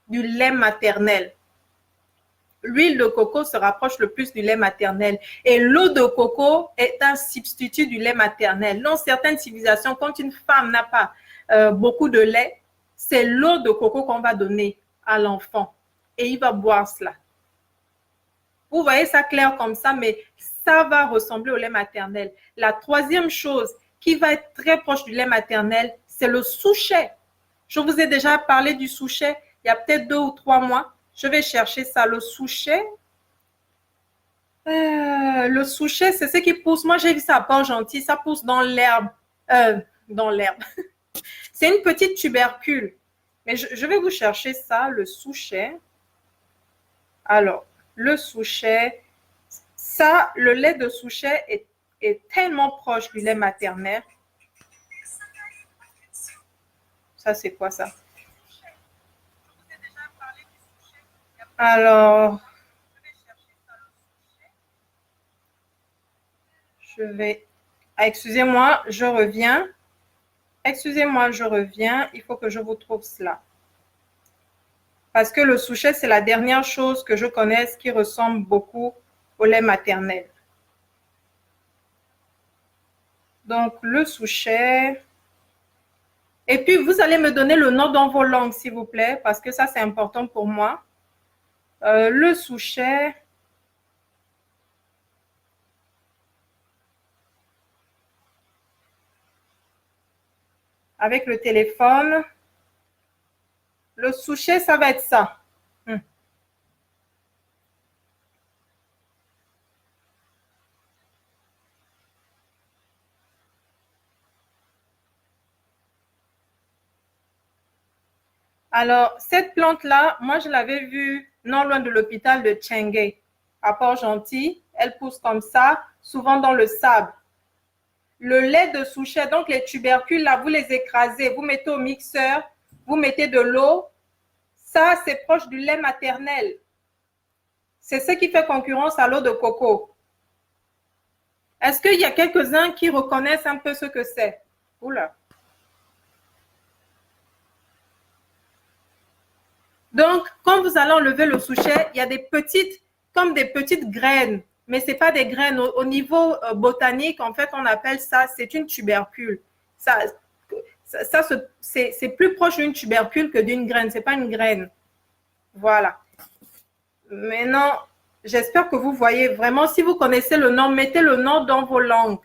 du lait maternel. L'huile de coco se rapproche le plus du lait maternel. Et l'eau de coco est un substitut du lait maternel. Dans certaines civilisations, quand une femme n'a pas beaucoup de lait, c'est l'eau de coco qu'on va donner à l'enfant. Et il va boire cela. Vous voyez ça clair comme ça, mais ça va ressembler au lait maternel. La troisième chose qui va être très proche du lait maternel, c'est le souchet. Je vous ai déjà parlé du souchet il y a peut-être 2 ou 3 mois. Je vais chercher ça, le souchet. Le souchet, c'est ce qui pousse. Moi, j'ai vu ça à Port-Gentil. Ça pousse dans l'herbe. Dans l'herbe. C'est une petite tubercule. Mais je vais vous chercher ça, le souchet. Alors, le souchet, ça, le lait de souchet est tellement proche du lait maternel. Ça, c'est quoi ça? Alors, je vais... Ah, excusez-moi, je reviens. Excusez-moi, je reviens. Il faut que je vous trouve cela. Parce que le souchet, c'est la dernière chose que je connaisse qui ressemble beaucoup au lait maternel. Donc, le souchet. Et puis, vous allez me donner le nom dans vos langues, s'il vous plaît, parce que ça, c'est important pour moi. Le souchet. Avec le téléphone. Le souchet, ça va être ça. Alors, cette plante-là, moi, je l'avais vue non loin de l'hôpital de Tchengue, à Port-Gentil. Elle pousse comme ça, souvent dans le sable. Le lait de souchet, donc les tubercules, là, vous les écrasez, vous mettez au mixeur, vous mettez de l'eau. Ça, c'est proche du lait maternel. C'est ce qui fait concurrence à l'eau de coco. Est-ce qu'il y a quelques-uns qui reconnaissent un peu ce que c'est? Oula. Donc, quand vous allez enlever le souchet, il y a des petites, comme des petites graines, mais ce n'est pas des graines. Au niveau botanique, en fait, on appelle ça, c'est une tubercule. C'est plus proche d'une tubercule que d'une graine. Ce n'est pas une graine. Voilà. Maintenant, j'espère que vous voyez vraiment. Si vous connaissez le nom, mettez le nom dans vos langues.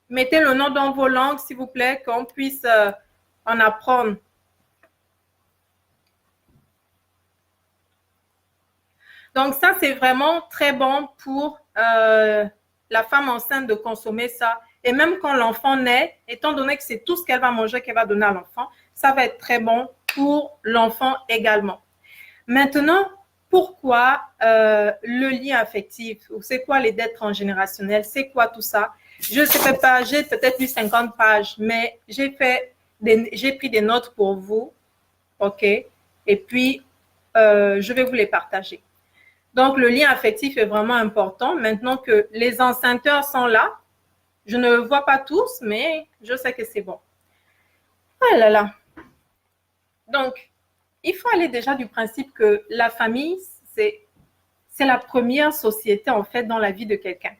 Mettez le nom dans vos langues, s'il vous plaît, qu'on puisse en apprendre. Donc, ça, c'est vraiment très bon pour la femme enceinte de consommer ça. Et même quand l'enfant naît, étant donné que c'est tout ce qu'elle va manger qu'elle va donner à l'enfant, ça va être très bon pour l'enfant également. Maintenant, pourquoi le lien affectif? C'est quoi les dettes transgénérationnelles? C'est quoi tout ça? Je ne sais pas, j'ai peut-être lu 50 pages, mais j'ai pris des notes pour vous. OK? Et puis, je vais vous les partager. Donc, le lien affectif est vraiment important. Maintenant que les enceintes sont là, je ne le vois pas tous, mais je sais que c'est bon. Ah là là. Donc, il faut aller déjà du principe que la famille, c'est la première société, en fait, dans la vie de quelqu'un.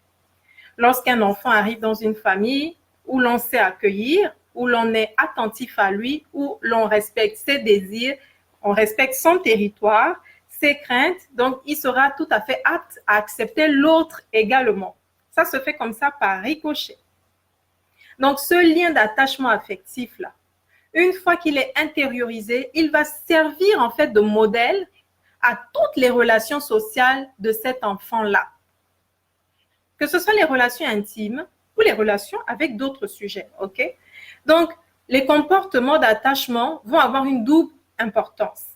Lorsqu'un enfant arrive dans une famille où l'on sait accueillir, où l'on est attentif à lui, où l'on respecte ses désirs, on respecte son territoire, ses craintes, donc il sera tout à fait apte à accepter l'autre également. Ça se fait comme ça par ricochet. Donc, ce lien d'attachement affectif-là, une fois qu'il est intériorisé, il va servir en fait de modèle à toutes les relations sociales de cet enfant-là. Que ce soit les relations intimes ou les relations avec d'autres sujets, ok? Donc, les comportements d'attachement vont avoir une double importance,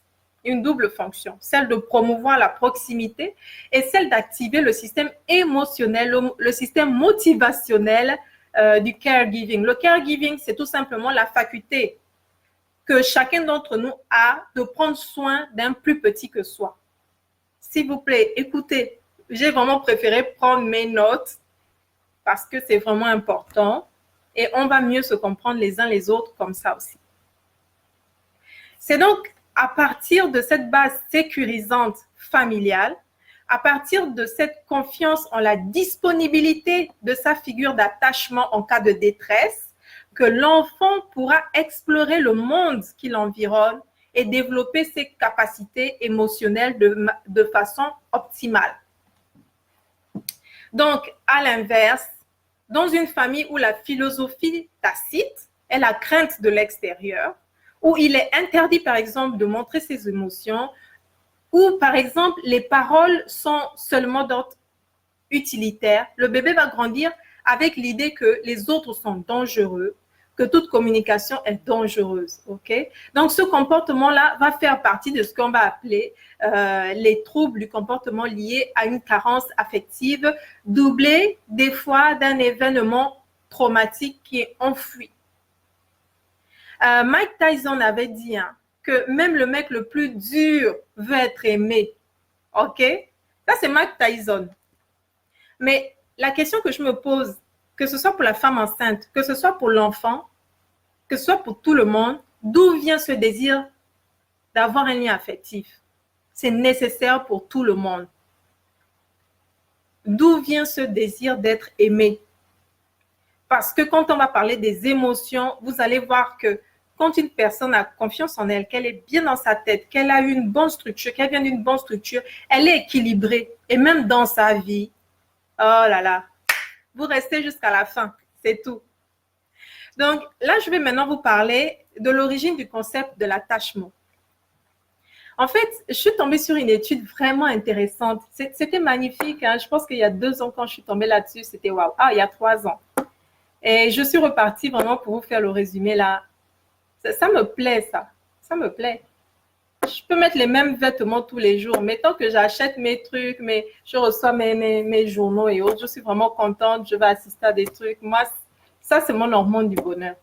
une double fonction, celle de promouvoir la proximité et celle d'activer le système émotionnel, le système motivationnel du caregiving. Le caregiving, c'est tout simplement la faculté que chacun d'entre nous a de prendre soin d'un plus petit que soi. S'il vous plaît, écoutez, j'ai vraiment préféré prendre mes notes parce que c'est vraiment important et on va mieux se comprendre les uns les autres comme ça aussi. C'est donc à partir de cette base sécurisante familiale, à partir de cette confiance en la disponibilité de sa figure d'attachement en cas de détresse, que l'enfant pourra explorer le monde qui l'environne et développer ses capacités émotionnelles de façon optimale. Donc, à l'inverse, dans une famille où la philosophie tacite est la crainte de l'extérieur, où il est interdit, par exemple, de montrer ses émotions, où, par exemple, les paroles sont seulement d'ordre utilitaire, le bébé va grandir avec l'idée que les autres sont dangereux, que toute communication est dangereuse. Okay? Donc, ce comportement-là va faire partie de ce qu'on va appeler les troubles du comportement liés à une carence affective, doublés des fois d'un événement traumatique qui est enfoui. Mike Tyson avait dit que même le mec le plus dur veut être aimé. OK? Ça, c'est Mike Tyson. Mais la question que je me pose, que ce soit pour la femme enceinte, que ce soit pour l'enfant, que ce soit pour tout le monde, d'où vient ce désir d'avoir un lien affectif? C'est nécessaire pour tout le monde. D'où vient ce désir d'être aimé? Parce que quand on va parler des émotions, vous allez voir que quand une personne a confiance en elle, qu'elle est bien dans sa tête, qu'elle a une bonne structure, qu'elle vient d'une bonne structure, elle est équilibrée. Et même dans sa vie, oh là là, vous restez jusqu'à la fin, c'est tout. Donc là, je vais maintenant vous parler de l'origine du concept de l'attachement. En fait, je suis tombée sur une étude vraiment intéressante. C'était magnifique. Je pense qu'il y a 2 ans quand je suis tombée là-dessus, c'était waouh. Ah, il y a 3 ans. Et je suis repartie vraiment pour vous faire le résumé là. Ça me plaît, ça. Ça me plaît. je peux mettre les mêmes vêtements tous les jours, mais tant que j'achète mes trucs, je reçois mes journaux et autres, je suis vraiment contente, je vais assister à des trucs. Moi, ça, c'est mon hormone du bonheur.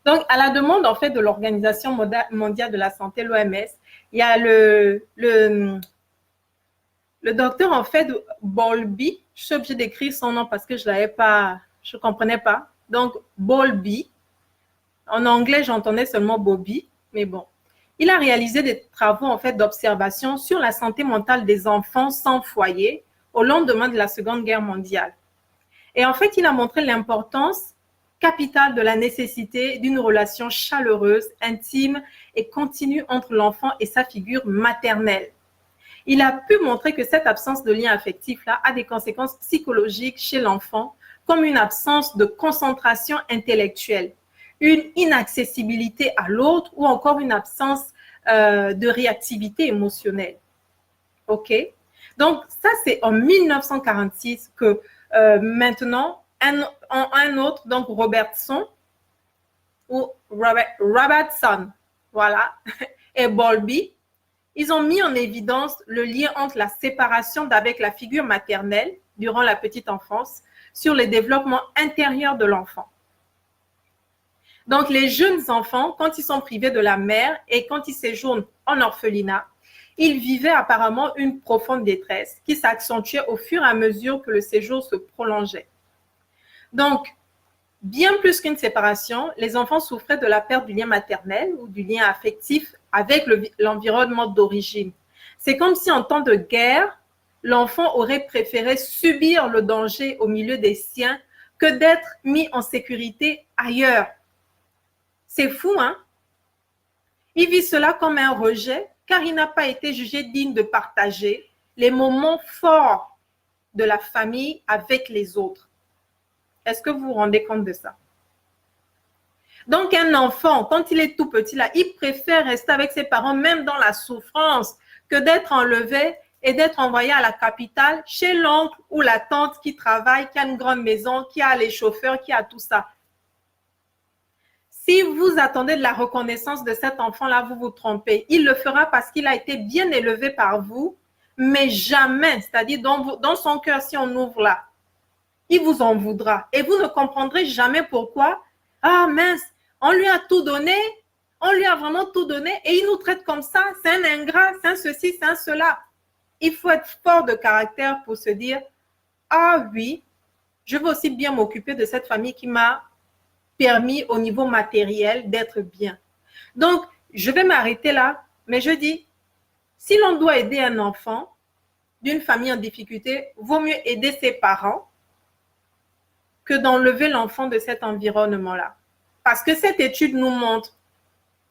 Donc, à la demande, en fait, de l'Organisation mondiale de la santé, l'OMS, il y a le docteur, en fait, Bowlby. Je suis obligée d'écrire son nom parce que je ne comprenais pas. Donc, Bowlby. En anglais, j'entendais seulement Bobby, mais bon. Il a réalisé des travaux, en fait, d'observation sur la santé mentale des enfants sans foyer au lendemain de la Seconde Guerre mondiale. Et en fait, il a montré l'importance capitale de la nécessité d'une relation chaleureuse, intime et continue entre l'enfant et sa figure maternelle. Il a pu montrer que cette absence de lien affectif-là a des conséquences psychologiques chez l'enfant, comme une absence de concentration intellectuelle, une inaccessibilité à l'autre ou encore une absence de réactivité émotionnelle. OK? Donc, ça, c'est en 1946 que maintenant, un autre, donc Robertson, voilà, et Bowlby, ils ont mis en évidence le lien entre la séparation d'avec la figure maternelle durant la petite enfance sur le développement intérieur de l'enfant. Donc, les jeunes enfants, quand ils sont privés de la mère et quand ils séjournent en orphelinat, ils vivaient apparemment une profonde détresse qui s'accentuait au fur et à mesure que le séjour se prolongeait. Donc, bien plus qu'une séparation, les enfants souffraient de la perte du lien maternel ou du lien affectif avec l'environnement d'origine. C'est comme si en temps de guerre, l'enfant aurait préféré subir le danger au milieu des siens que d'être mis en sécurité ailleurs. C'est fou, hein? Il vit cela comme un rejet car il n'a pas été jugé digne de partager les moments forts de la famille avec les autres. Est-ce que vous vous rendez compte de ça? Donc, un enfant, quand il est tout petit, là, il préfère rester avec ses parents, même dans la souffrance, que d'être enlevé et d'être envoyé à la capitale chez l'oncle ou la tante qui travaille, qui a une grande maison, qui a les chauffeurs, qui a tout ça. Si vous attendez de la reconnaissance de cet enfant-là, vous vous trompez. Il le fera parce qu'il a été bien élevé par vous, mais jamais, c'est-à-dire dans son cœur, si on ouvre là, il vous en voudra. Et vous ne comprendrez jamais pourquoi. Ah mince, on lui a tout donné, on lui a vraiment tout donné et il nous traite comme ça. C'est un ingrat, c'est un ceci, c'est un cela. Il faut être fort de caractère pour se dire, ah oui, je veux aussi bien m'occuper de cette famille qui m'a permis au niveau matériel d'être bien. Donc, je vais m'arrêter là, mais je dis, si l'on doit aider un enfant d'une famille en difficulté, vaut mieux aider ses parents que d'enlever l'enfant de cet environnement-là. Parce que cette étude nous montre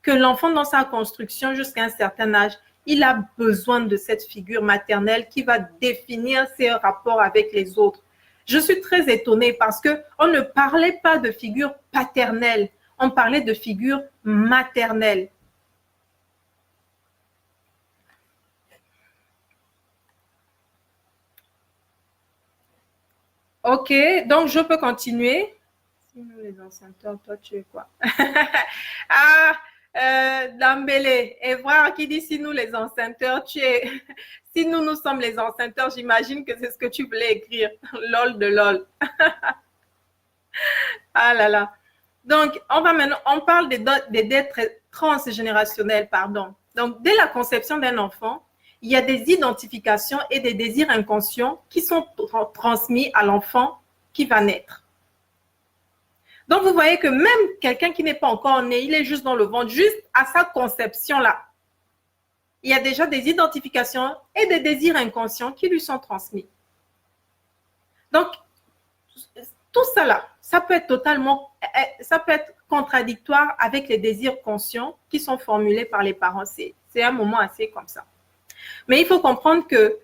que l'enfant dans sa construction jusqu'à un certain âge, il a besoin de cette figure maternelle qui va définir ses rapports avec les autres. Je suis très étonnée parce qu'on ne parlait pas de figure paternelle, on parlait de figure maternelle. Ok, donc je peux continuer. Si nous les enceinteurs, toi tu es quoi? Dambélé, et voir qui dit si nous les enceinteurs, tu es. Si nous sommes les enceinteurs, j'imagine que c'est ce que tu voulais écrire. Lol de lol. Ah là là. Donc, on parle des dettes transgénérationnelles, pardon. Donc, dès la conception d'un enfant, il y a des identifications et des désirs inconscients qui sont transmis à l'enfant qui va naître. Donc, vous voyez que même quelqu'un qui n'est pas encore né, il est juste dans le ventre, juste à sa conception-là, il y a déjà des identifications et des désirs inconscients qui lui sont transmis. Donc, tout ça là, ça peut être contradictoire avec les désirs conscients qui sont formulés par les parents. C'est un moment assez comme ça. Mais il faut comprendre que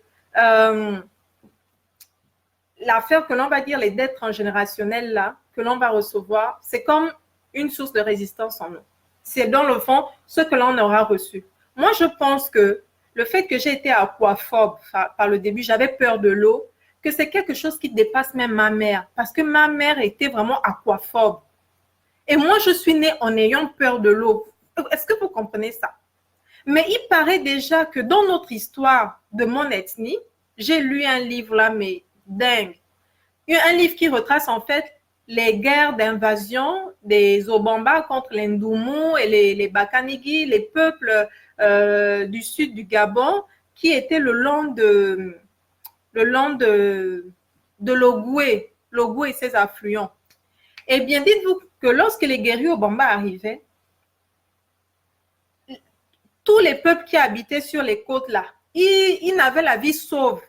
l'affaire que l'on va dire, les dettes transgénérationnelles là, que l'on va recevoir, c'est comme une source de résistance en nous. C'est dans le fond ce que l'on aura reçu. Moi, je pense que le fait que j'ai été aquaphobe par le début, j'avais peur de l'eau, que c'est quelque chose qui dépasse même ma mère, parce que ma mère était vraiment aquaphobe. Et moi, je suis née en ayant peur de l'eau. Est-ce que vous comprenez ça? Mais il paraît déjà que dans notre histoire de mon ethnie, j'ai lu un livre là, mais dingue. Un livre qui retrace en fait les guerres d'invasion des Obamba contre les Ndoumou et les Bakanigi, les peuples du sud du Gabon, qui étaient le long de l'Ogoué, l'Ogoué et ses affluents. Eh bien, dites-vous que lorsque les guerriers Obamba arrivaient, tous les peuples qui habitaient sur les côtes là, ils n'avaient la vie sauve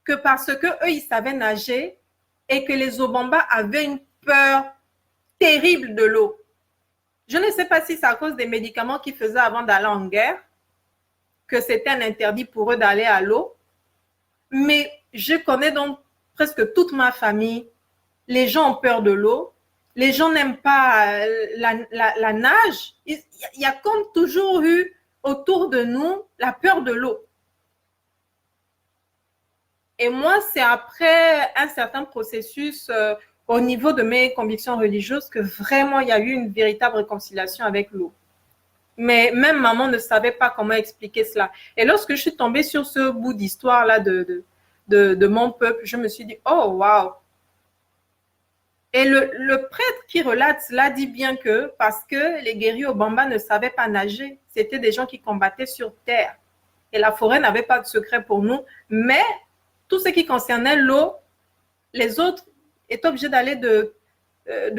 que parce que eux ils savaient nager et que les Obamba avaient une peur terrible de l'eau. Je ne sais pas si c'est à cause des médicaments qu'ils faisaient avant d'aller en guerre, que c'était un interdit pour eux d'aller à l'eau, mais je connais donc presque toute ma famille. Les gens ont peur de l'eau, les gens n'aiment pas la nage. Il y a comme toujours eu autour de nous la peur de l'eau. Et moi, c'est après un certain processus au niveau de mes convictions religieuses que vraiment il y a eu une véritable réconciliation avec l'eau. Mais même maman ne savait pas comment expliquer cela. Et lorsque je suis tombée sur ce bout d'histoire-là de mon peuple, je me suis dit, oh, waouh! Et le prêtre qui relate cela dit bien que parce que les guerriers Obamba ne savaient pas nager, c'était des gens qui combattaient sur terre. Et la forêt n'avait pas de secret pour nous, mais tout ce qui concernait l'eau, les autres étaient obligés d'aller de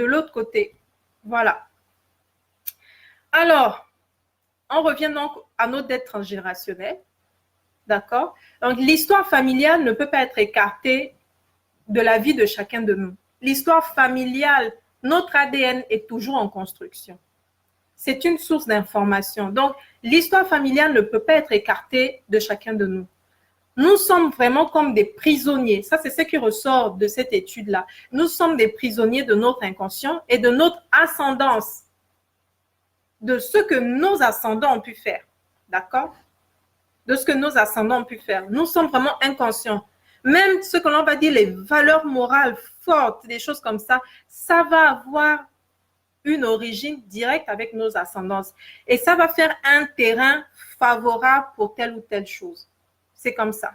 l'autre côté. Voilà. Alors, on revient donc à nos dettes transgénérationnelles. D'accord? Donc, l'histoire familiale ne peut pas être écartée de la vie de chacun de nous. L'histoire familiale, notre ADN est toujours en construction. C'est une source d'information. Donc, l'histoire familiale ne peut pas être écartée de chacun de nous. Nous sommes vraiment comme des prisonniers. Ça, c'est ce qui ressort de cette étude-là. Nous sommes des prisonniers de notre inconscient et de notre ascendance, de ce que nos ascendants ont pu faire. D'accord? De ce que nos ascendants ont pu faire. Nous sommes vraiment inconscients. Même ce que l'on va dire, les valeurs morales fortes, des choses comme ça va avoir une origine directe avec nos ascendances. Et ça va faire un terrain favorable pour telle ou telle chose. C'est comme ça.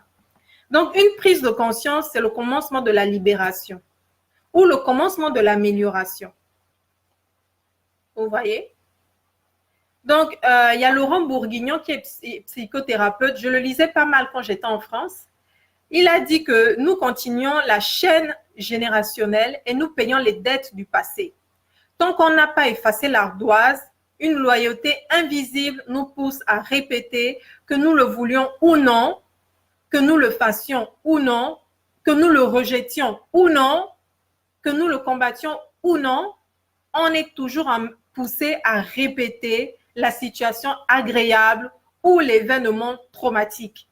Donc, une prise de conscience, c'est le commencement de la libération ou le commencement de l'amélioration. Vous voyez? Donc, il y a Laurent Bourguignon qui est psychothérapeute. Je le lisais pas mal quand j'étais en France. Il a dit que nous continuons la chaîne générationnelle et nous payons les dettes du passé. Tant qu'on n'a pas effacé l'ardoise, une loyauté invisible nous pousse à répéter que nous le voulions ou non, que nous le fassions ou non, que nous le rejetions ou non, que nous le combattions ou non, on est toujours poussé à répéter la situation agréable ou l'événement traumatique.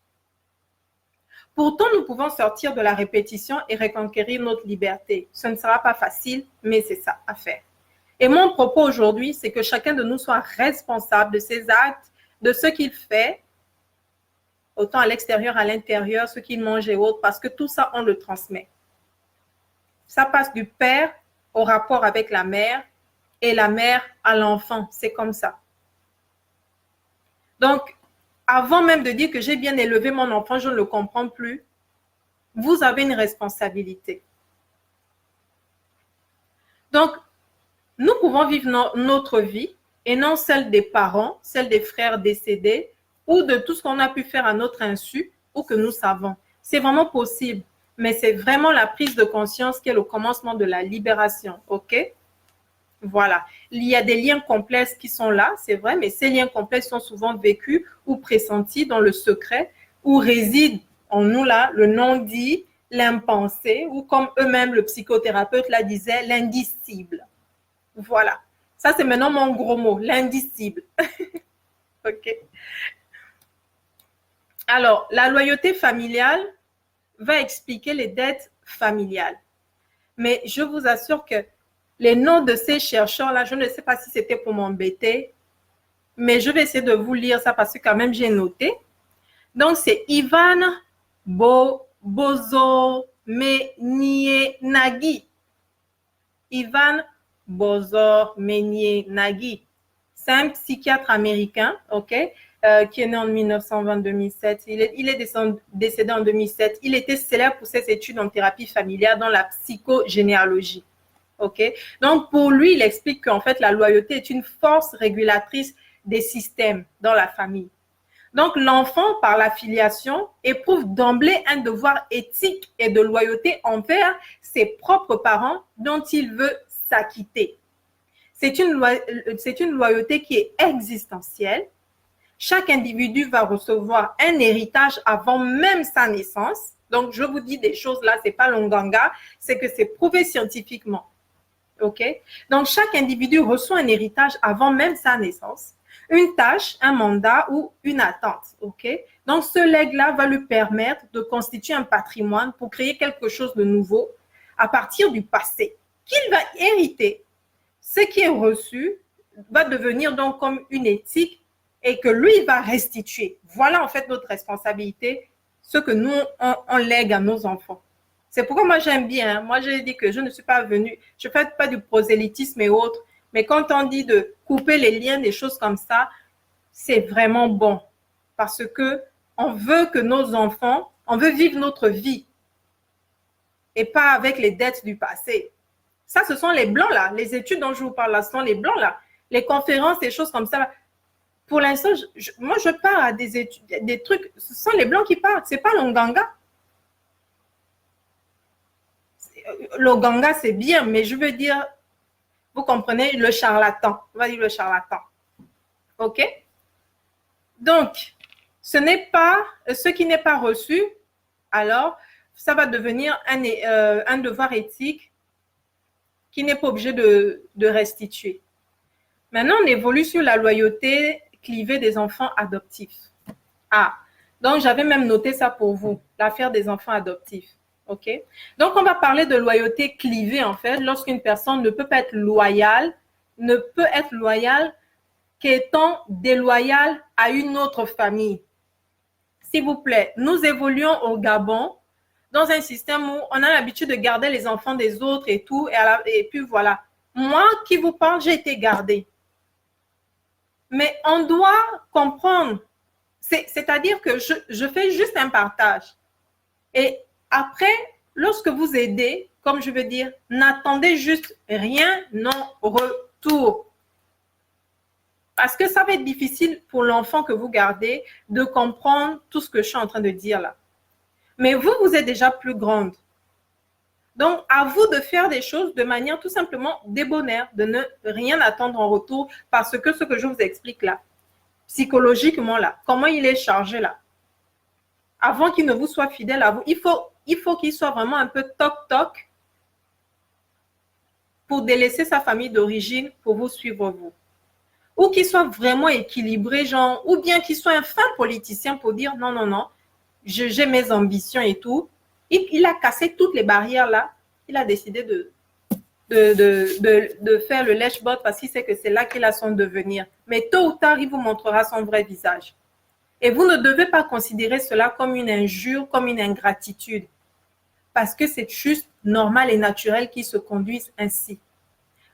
Pourtant, nous pouvons sortir de la répétition et reconquérir notre liberté. Ce ne sera pas facile, mais c'est ça à faire. Et mon propos aujourd'hui, c'est que chacun de nous soit responsable de ses actes, de ce qu'il fait, autant à l'extérieur, à l'intérieur, ce qu'il mange et autres, parce que tout ça, on le transmet. Ça passe du père au rapport avec la mère et la mère à l'enfant. C'est comme ça. Donc, avant même de dire que j'ai bien élevé mon enfant, je ne le comprends plus, vous avez une responsabilité. Donc, nous pouvons vivre notre vie et non celle des parents, celle des frères décédés ou de tout ce qu'on a pu faire à notre insu ou que nous savons. C'est vraiment possible, mais c'est vraiment la prise de conscience qui est le commencement de la libération, ok? Voilà. Il y a des liens complexes qui sont là, c'est vrai, mais ces liens complexes sont souvent vécus ou pressentis dans le secret où réside en nous là le non-dit, l'impensé ou comme eux-mêmes, le psychothérapeute la disait, l'indicible. Voilà. Ça, c'est maintenant mon gros mot, l'indicible. OK. Alors, la loyauté familiale va expliquer les dettes familiales. Mais je vous assure que les noms de ces chercheurs-là, je ne sais pas si c'était pour m'embêter, mais je vais essayer de vous lire ça parce que quand même j'ai noté. Donc, c'est Ivan Bozormenienagi. Ivan Bozormenienagi. C'est un psychiatre américain, ok? qui est né en 1920-2007. Il est décédé en 2007. Il était célèbre pour ses études en thérapie familiale dans la psychogénéalogie. OK? Donc, pour lui, il explique qu'en fait, la loyauté est une force régulatrice des systèmes dans la famille. Donc, l'enfant, par la filiation, éprouve d'emblée un devoir éthique et de loyauté envers ses propres parents dont il veut s'acquitter. C'est une loyauté qui est existentielle. Chaque individu va recevoir un héritage avant même sa naissance. Donc, je vous dis des choses là, c'est pas l'onganga, c'est que c'est prouvé scientifiquement. OK? Donc, chaque individu reçoit un héritage avant même sa naissance, une tâche, un mandat ou une attente. OK? Donc, ce legs-là va lui permettre de constituer un patrimoine pour créer quelque chose de nouveau à partir du passé qu'il va hériter. Ce qui est reçu va devenir donc comme une éthique et que lui va restituer. Voilà en fait notre responsabilité, ce que nous, on lègue à nos enfants. C'est pourquoi moi j'aime bien, hein. Moi j'ai dit que je ne suis pas venue, je ne fais pas du prosélytisme et autres, mais quand on dit de couper les liens, des choses comme ça, c'est vraiment bon. Parce que on veut que nos enfants, on veut vivre notre vie et pas avec les dettes du passé. Ça, ce sont les blancs là, les études dont je vous parle là, ce sont les blancs là, les conférences, des choses comme ça. Pour l'instant, moi je pars à des études, des trucs, ce sont les blancs qui parlent, c'est pas l'onganga. L'Oganga, c'est bien, mais je veux dire, vous comprenez, le charlatan. On va dire le charlatan. OK? Donc, ce qui n'est pas reçu, alors, ça va devenir un devoir éthique qui n'est pas obligé de restituer. Maintenant, on évolue sur la loyauté clivée des enfants adoptifs. Ah, donc j'avais même noté ça pour vous, l'affaire des enfants adoptifs. OK? Donc, on va parler de loyauté clivée, en fait, lorsqu'une personne ne peut pas être loyale, qu'étant déloyale à une autre famille. S'il vous plaît, nous évoluons au Gabon dans un système où on a l'habitude de garder les enfants des autres et tout, et puis voilà. Moi qui vous parle, j'ai été gardée. Mais on doit comprendre, c'est-à-dire que je fais juste un partage. Et après, lorsque vous aidez, comme je veux dire, n'attendez juste rien en retour. Parce que ça va être difficile pour l'enfant que vous gardez de comprendre tout ce que je suis en train de dire là. Mais vous, vous êtes déjà plus grande. Donc, à vous de faire des choses de manière tout simplement débonnaire, de ne rien attendre en retour, parce que ce que je vous explique là, psychologiquement là, comment il est chargé là, avant qu'il ne vous soit fidèle à vous, il faut qu'il soit vraiment un peu toc-toc pour délaisser sa famille d'origine pour vous suivre vous. Ou qu'il soit vraiment équilibré, genre, ou bien qu'il soit un fin politicien pour dire non, non, non, j'ai mes ambitions et tout. Il a cassé toutes les barrières là. Il a décidé de faire le lèche-bot parce qu'il sait que c'est là qu'il a son devenir. Mais tôt ou tard, il vous montrera son vrai visage. Et vous ne devez pas considérer cela comme une injure, comme une ingratitude. Parce que c'est juste normal et naturel qu'ils se conduisent ainsi.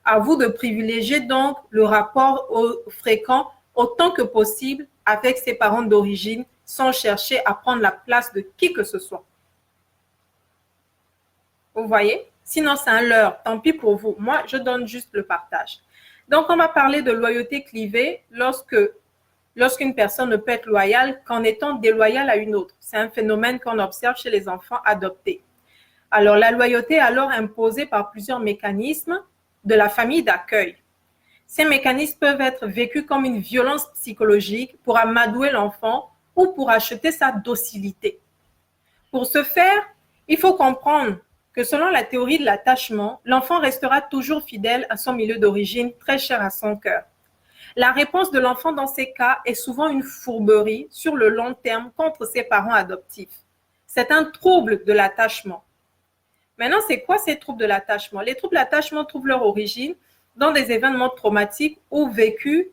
À vous de privilégier donc le rapport fréquent autant que possible avec ses parents d'origine sans chercher à prendre la place de qui que ce soit. Vous voyez? Sinon, c'est un leurre. Tant pis pour vous. Moi, je donne juste le partage. Donc, on va parler de loyauté clivée lorsqu'une personne ne peut être loyale qu'en étant déloyale à une autre. C'est un phénomène qu'on observe chez les enfants adoptés. Alors, la loyauté est alors imposée par plusieurs mécanismes de la famille d'accueil. Ces mécanismes peuvent être vécus comme une violence psychologique pour amadouer l'enfant ou pour acheter sa docilité. Pour ce faire, il faut comprendre que selon la théorie de l'attachement, l'enfant restera toujours fidèle à son milieu d'origine, très cher à son cœur. La réponse de l'enfant dans ces cas est souvent une fourberie sur le long terme contre ses parents adoptifs. C'est un trouble de l'attachement. Maintenant, c'est quoi ces troubles de l'attachement? Les troubles de l'attachement trouvent leur origine dans des événements traumatiques ou vécus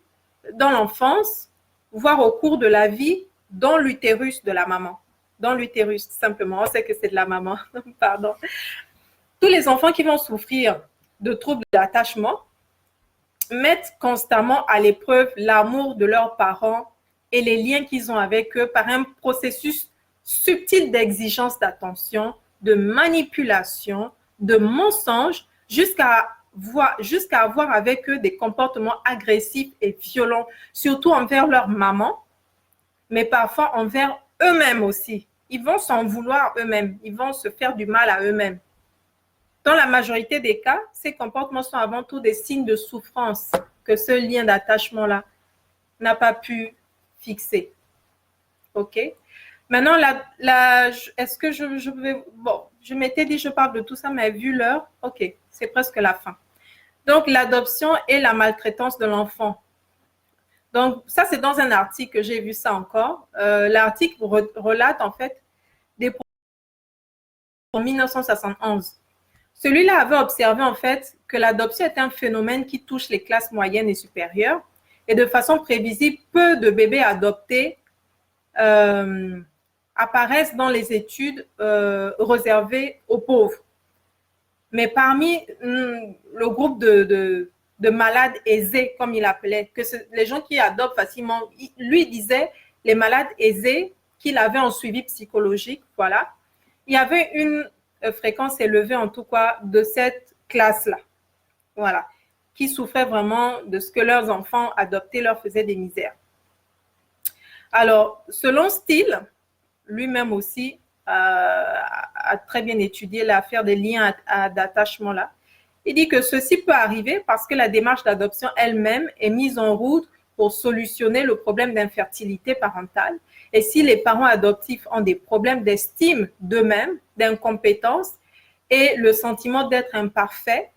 dans l'enfance, voire au cours de la vie, dans l'utérus de la maman. Dans l'utérus, simplement. On sait que c'est de la maman. Pardon. Tous les enfants qui vont souffrir de troubles d'attachement mettent constamment à l'épreuve l'amour de leurs parents et les liens qu'ils ont avec eux par un processus subtil d'exigence d'attention, de manipulation, de mensonge, jusqu'à avoir avec eux des comportements agressifs et violents, surtout envers leur maman, mais parfois envers eux-mêmes aussi. Ils vont s'en vouloir eux-mêmes, ils vont se faire du mal à eux-mêmes. Dans la majorité des cas, ces comportements sont avant tout des signes de souffrance que ce lien d'attachement-là n'a pas pu fixer. OK? Maintenant, est-ce que je vais... Bon, je m'étais dit, je parle de tout ça, mais vu l'heure, OK, c'est presque la fin. Donc, l'adoption et la maltraitance de l'enfant. Donc, ça, c'est dans un article que j'ai vu ça encore. L'article relate, en fait, des problèmes en 1971. Celui-là avait observé, en fait, que l'adoption est un phénomène qui touche les classes moyennes et supérieures. Et de façon prévisible, peu de bébés adoptés apparaissent dans les études réservées aux pauvres. Mais parmi le groupe de malades aisés, comme il appelait, que les gens qui adoptent facilement, lui disait les malades aisés qu'il avait en suivi psychologique, voilà, il y avait une fréquence élevée en tout cas de cette classe-là, voilà, qui souffraient vraiment de ce que leurs enfants adoptés leur faisaient des misères. Alors, selon Steele, lui-même aussi a très bien étudié l'affaire des liens d'attachement là. Il dit que ceci peut arriver parce que la démarche d'adoption elle-même est mise en route pour solutionner le problème d'infertilité parentale. Et si les parents adoptifs ont des problèmes d'estime d'eux-mêmes, d'incompétence et le sentiment d'être imparfait,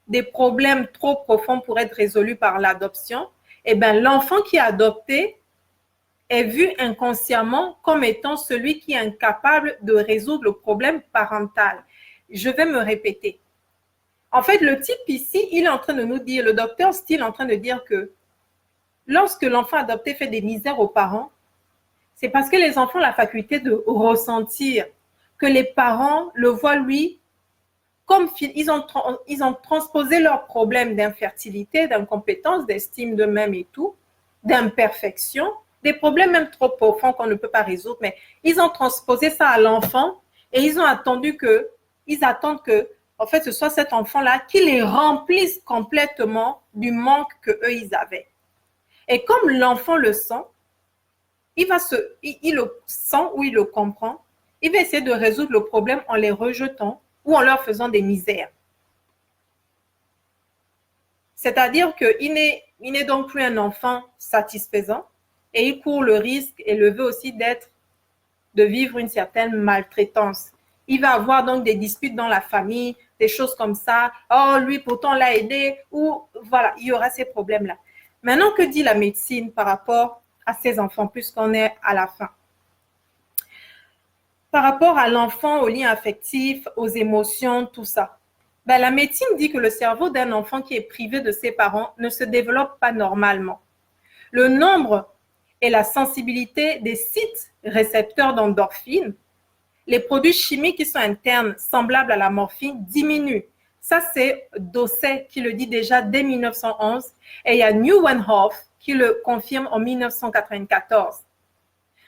des problèmes trop profonds pour être résolus par l'adoption, eh bien, l'enfant qui est adopté est vu inconsciemment comme étant celui qui est incapable de résoudre le problème parental. Je vais me répéter. En fait, le type ici, il est en train de nous dire, le docteur Steele est en train de dire que lorsque l'enfant adopté fait des misères aux parents, c'est parce que les enfants ont la faculté de ressentir que les parents le voient, lui, comme ils ont transposé leurs problèmes d'infertilité, d'incompétence, d'estime d'eux-mêmes et tout, d'imperfection, des problèmes même trop profonds qu'on ne peut pas résoudre, mais ils ont transposé ça à l'enfant et ils attendent que, en fait, ce soit cet enfant-là qui les remplisse complètement du manque qu'eux, ils avaient. Et comme l'enfant le sent, il le sent ou il le comprend, il va essayer de résoudre le problème en les rejetant ou en leur faisant des misères. C'est-à-dire qu'il n'est donc plus un enfant satisfaisant et il court le risque élevé aussi de vivre une certaine maltraitance. Il va avoir donc des disputes dans la famille, des choses comme ça. Oh, lui, pourtant, l'a aidé. Ou voilà, il y aura ces problèmes-là. Maintenant, que dit la médecine par rapport à ces enfants, puisqu'on est à la fin? Par rapport à l'enfant, aux liens affectifs, aux émotions, tout ça. Ben, la médecine dit que le cerveau d'un enfant qui est privé de ses parents ne se développe pas normalement. Le nombre et la sensibilité des sites récepteurs d'endorphines, les produits chimiques qui sont internes, semblables à la morphine, diminuent. Ça, c'est Dosset qui le dit déjà dès 1911 et il y a Neuwenhoff qui le confirme en 1994.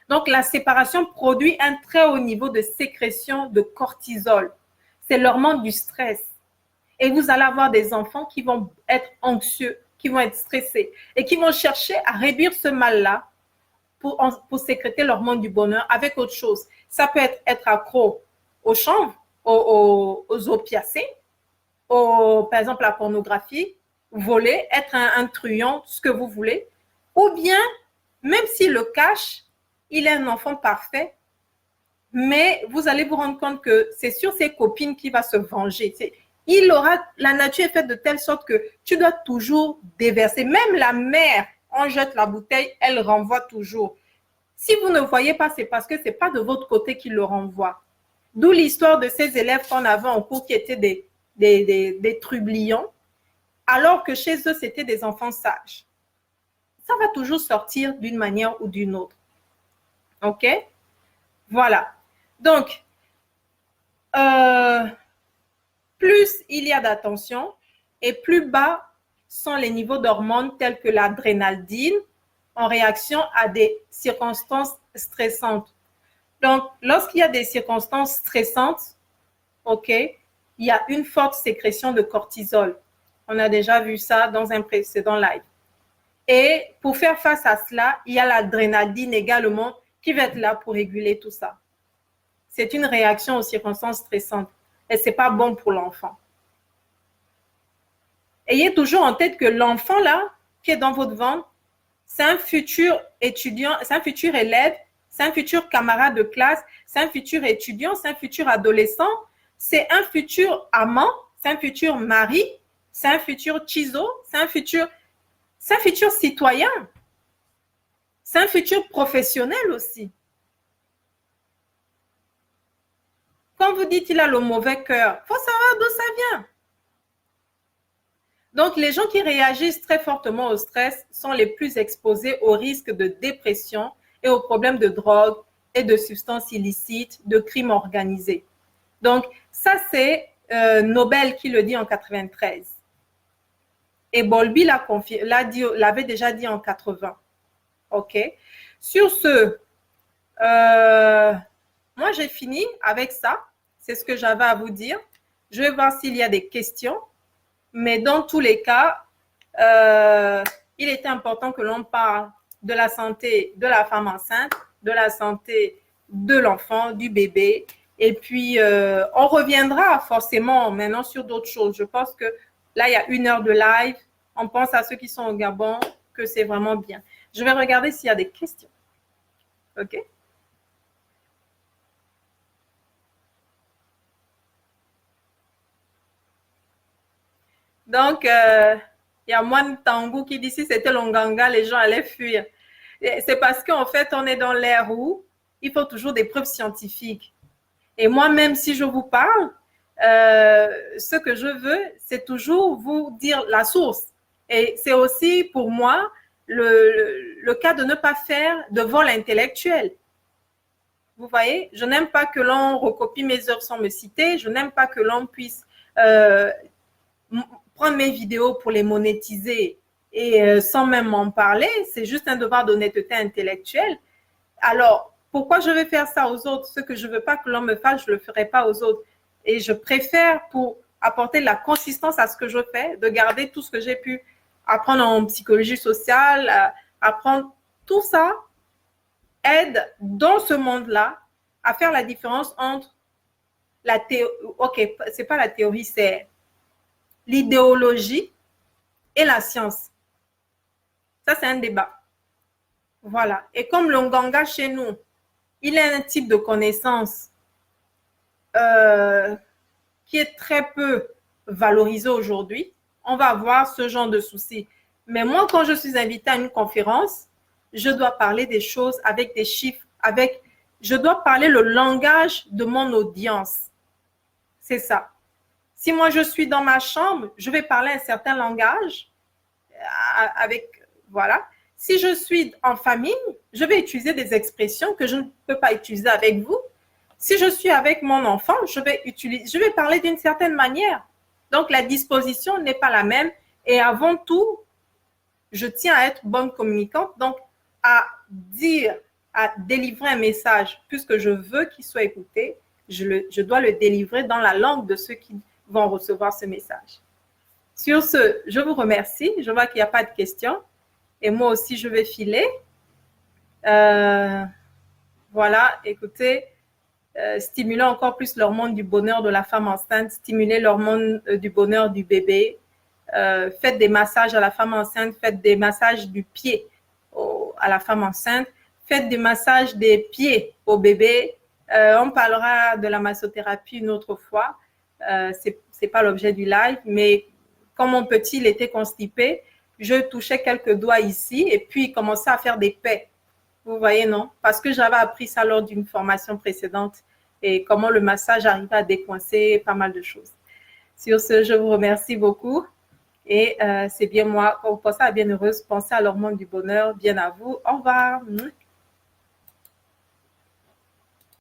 Donc, la séparation produit un très haut niveau de sécrétion de cortisol. C'est l'hormone du stress. Et vous allez avoir des enfants qui vont être anxieux, qui vont être stressés et qui vont chercher à réduire ce mal-là pour sécréter l'hormone du bonheur avec autre chose. Ça peut être accro au chanvre, aux opiacés, par exemple la pornographie, voler, être un truand, ce que vous voulez. Ou bien, même s'il le cache, il est un enfant parfait, mais vous allez vous rendre compte que c'est sur ses copines qu'il va se venger. La nature est faite de telle sorte que tu dois toujours déverser. Même la mère, on jette la bouteille, elle renvoie toujours. Si vous ne voyez pas, c'est parce que ce n'est pas de votre côté qu'il le renvoie. D'où l'histoire de ces élèves qu'on avait en cours qui étaient des trublions, alors que chez eux, c'était des enfants sages. Ça va toujours sortir d'une manière ou d'une autre. OK? Voilà. Donc, plus il y a d'attention et plus bas sont les niveaux d'hormones telles que l'adrénaline, en réaction à des circonstances stressantes. Donc, lorsqu'il y a des circonstances stressantes, OK, il y a une forte sécrétion de cortisol. On a déjà vu ça dans un précédent live. Et pour faire face à cela, il y a l'adrénaline également qui va être là pour réguler tout ça. C'est une réaction aux circonstances stressantes et ce n'est pas bon pour l'enfant. Ayez toujours en tête que l'enfant là, qui est dans votre ventre, c'est un futur étudiant, c'est un futur élève, c'est un futur camarade de classe, c'est un futur étudiant, c'est un futur adolescent, c'est un futur amant, c'est un futur mari, c'est un futur chiso, c'est un futur citoyen, c'est un futur professionnel aussi. Quand vous dites qu'il a le mauvais cœur, il faut savoir d'où ça vient. Donc, les gens qui réagissent très fortement au stress sont les plus exposés au risque de dépression et aux problèmes de drogue et de substances illicites, de crimes organisés. Donc, ça, c'est Nobel qui le dit en 93. Et Bowlby l'avait déjà dit en 80. OK? Sur ce, moi, j'ai fini avec ça. C'est ce que j'avais à vous dire. Je vais voir s'il y a des questions. Mais dans tous les cas, il était important que l'on parle de la santé de la femme enceinte, de la santé de l'enfant, du bébé. Et puis, on reviendra forcément maintenant sur d'autres choses. Je pense que là, il y a 1 heure de live. On pense à ceux qui sont au Gabon, que c'est vraiment bien. Je vais regarder s'il y a des questions. OK? Donc, il y a Moine Tangou qui dit si c'était l'Onganga, les gens allaient fuir. C'est parce qu'en fait, on est dans l'ère où il faut toujours des preuves scientifiques. Et moi, même si je vous parle, ce que je veux, c'est toujours vous dire la source. Et c'est aussi pour moi le cas de ne pas faire de vol intellectuel. Vous voyez, je n'aime pas que l'on recopie mes œuvres sans me citer. Je n'aime pas que l'on puisse prendre mes vidéos pour les monétiser et sans même m'en parler. C'est juste un devoir d'honnêteté intellectuelle. Alors, pourquoi je vais faire ça aux autres? Ce que je ne veux pas que l'on me fasse, je ne le ferai pas aux autres. Et je préfère, pour apporter la consistance à ce que je fais, de garder tout ce que j'ai pu apprendre en psychologie sociale, apprendre tout ça, aide dans ce monde-là à faire la différence entre la théorie, ok, c'est pas la théorie, c'est l'idéologie et la science. Ça, c'est un débat. Voilà. Et comme l'Onganga chez nous, il est un type de connaissance qui est très peu valorisé aujourd'hui, on va avoir ce genre de soucis. Mais moi, quand je suis invitée à une conférence, je dois parler des choses avec des chiffres, je dois parler le langage de mon audience. C'est ça. Si moi, je suis dans ma chambre, je vais parler un certain langage voilà. Si je suis en famille, je vais utiliser des expressions que je ne peux pas utiliser avec vous. Si je suis avec mon enfant, je vais parler d'une certaine manière. Donc, la disposition n'est pas la même. Et avant tout, je tiens à être bonne communicante, donc à délivrer un message, puisque je veux qu'il soit écouté, je dois le délivrer dans la langue de ceux qui vont recevoir ce message. Sur ce, je vous remercie. Je vois qu'il n'y a pas de questions. Et moi aussi, je vais filer. Voilà, écoutez, stimuler encore plus l'hormone du bonheur de la femme enceinte, stimuler l'hormone du bonheur du bébé. Faites des massages à la femme enceinte, faites des massages du pied à la femme enceinte, faites des massages des pieds au bébé. On parlera de la massothérapie une autre fois. C'est pas l'objet du live, mais quand mon petit il était constipé, je touchais quelques doigts ici et puis il commençait à faire des paix. Vous voyez, non? Parce que j'avais appris ça lors d'une formation précédente et comment le massage arrive à décoincer pas mal de choses. Sur ce, je vous remercie beaucoup et c'est bien moi. Quand vous pensez à Bienheureuse, pensez à l'hormone du bonheur. Bien à vous. Au revoir.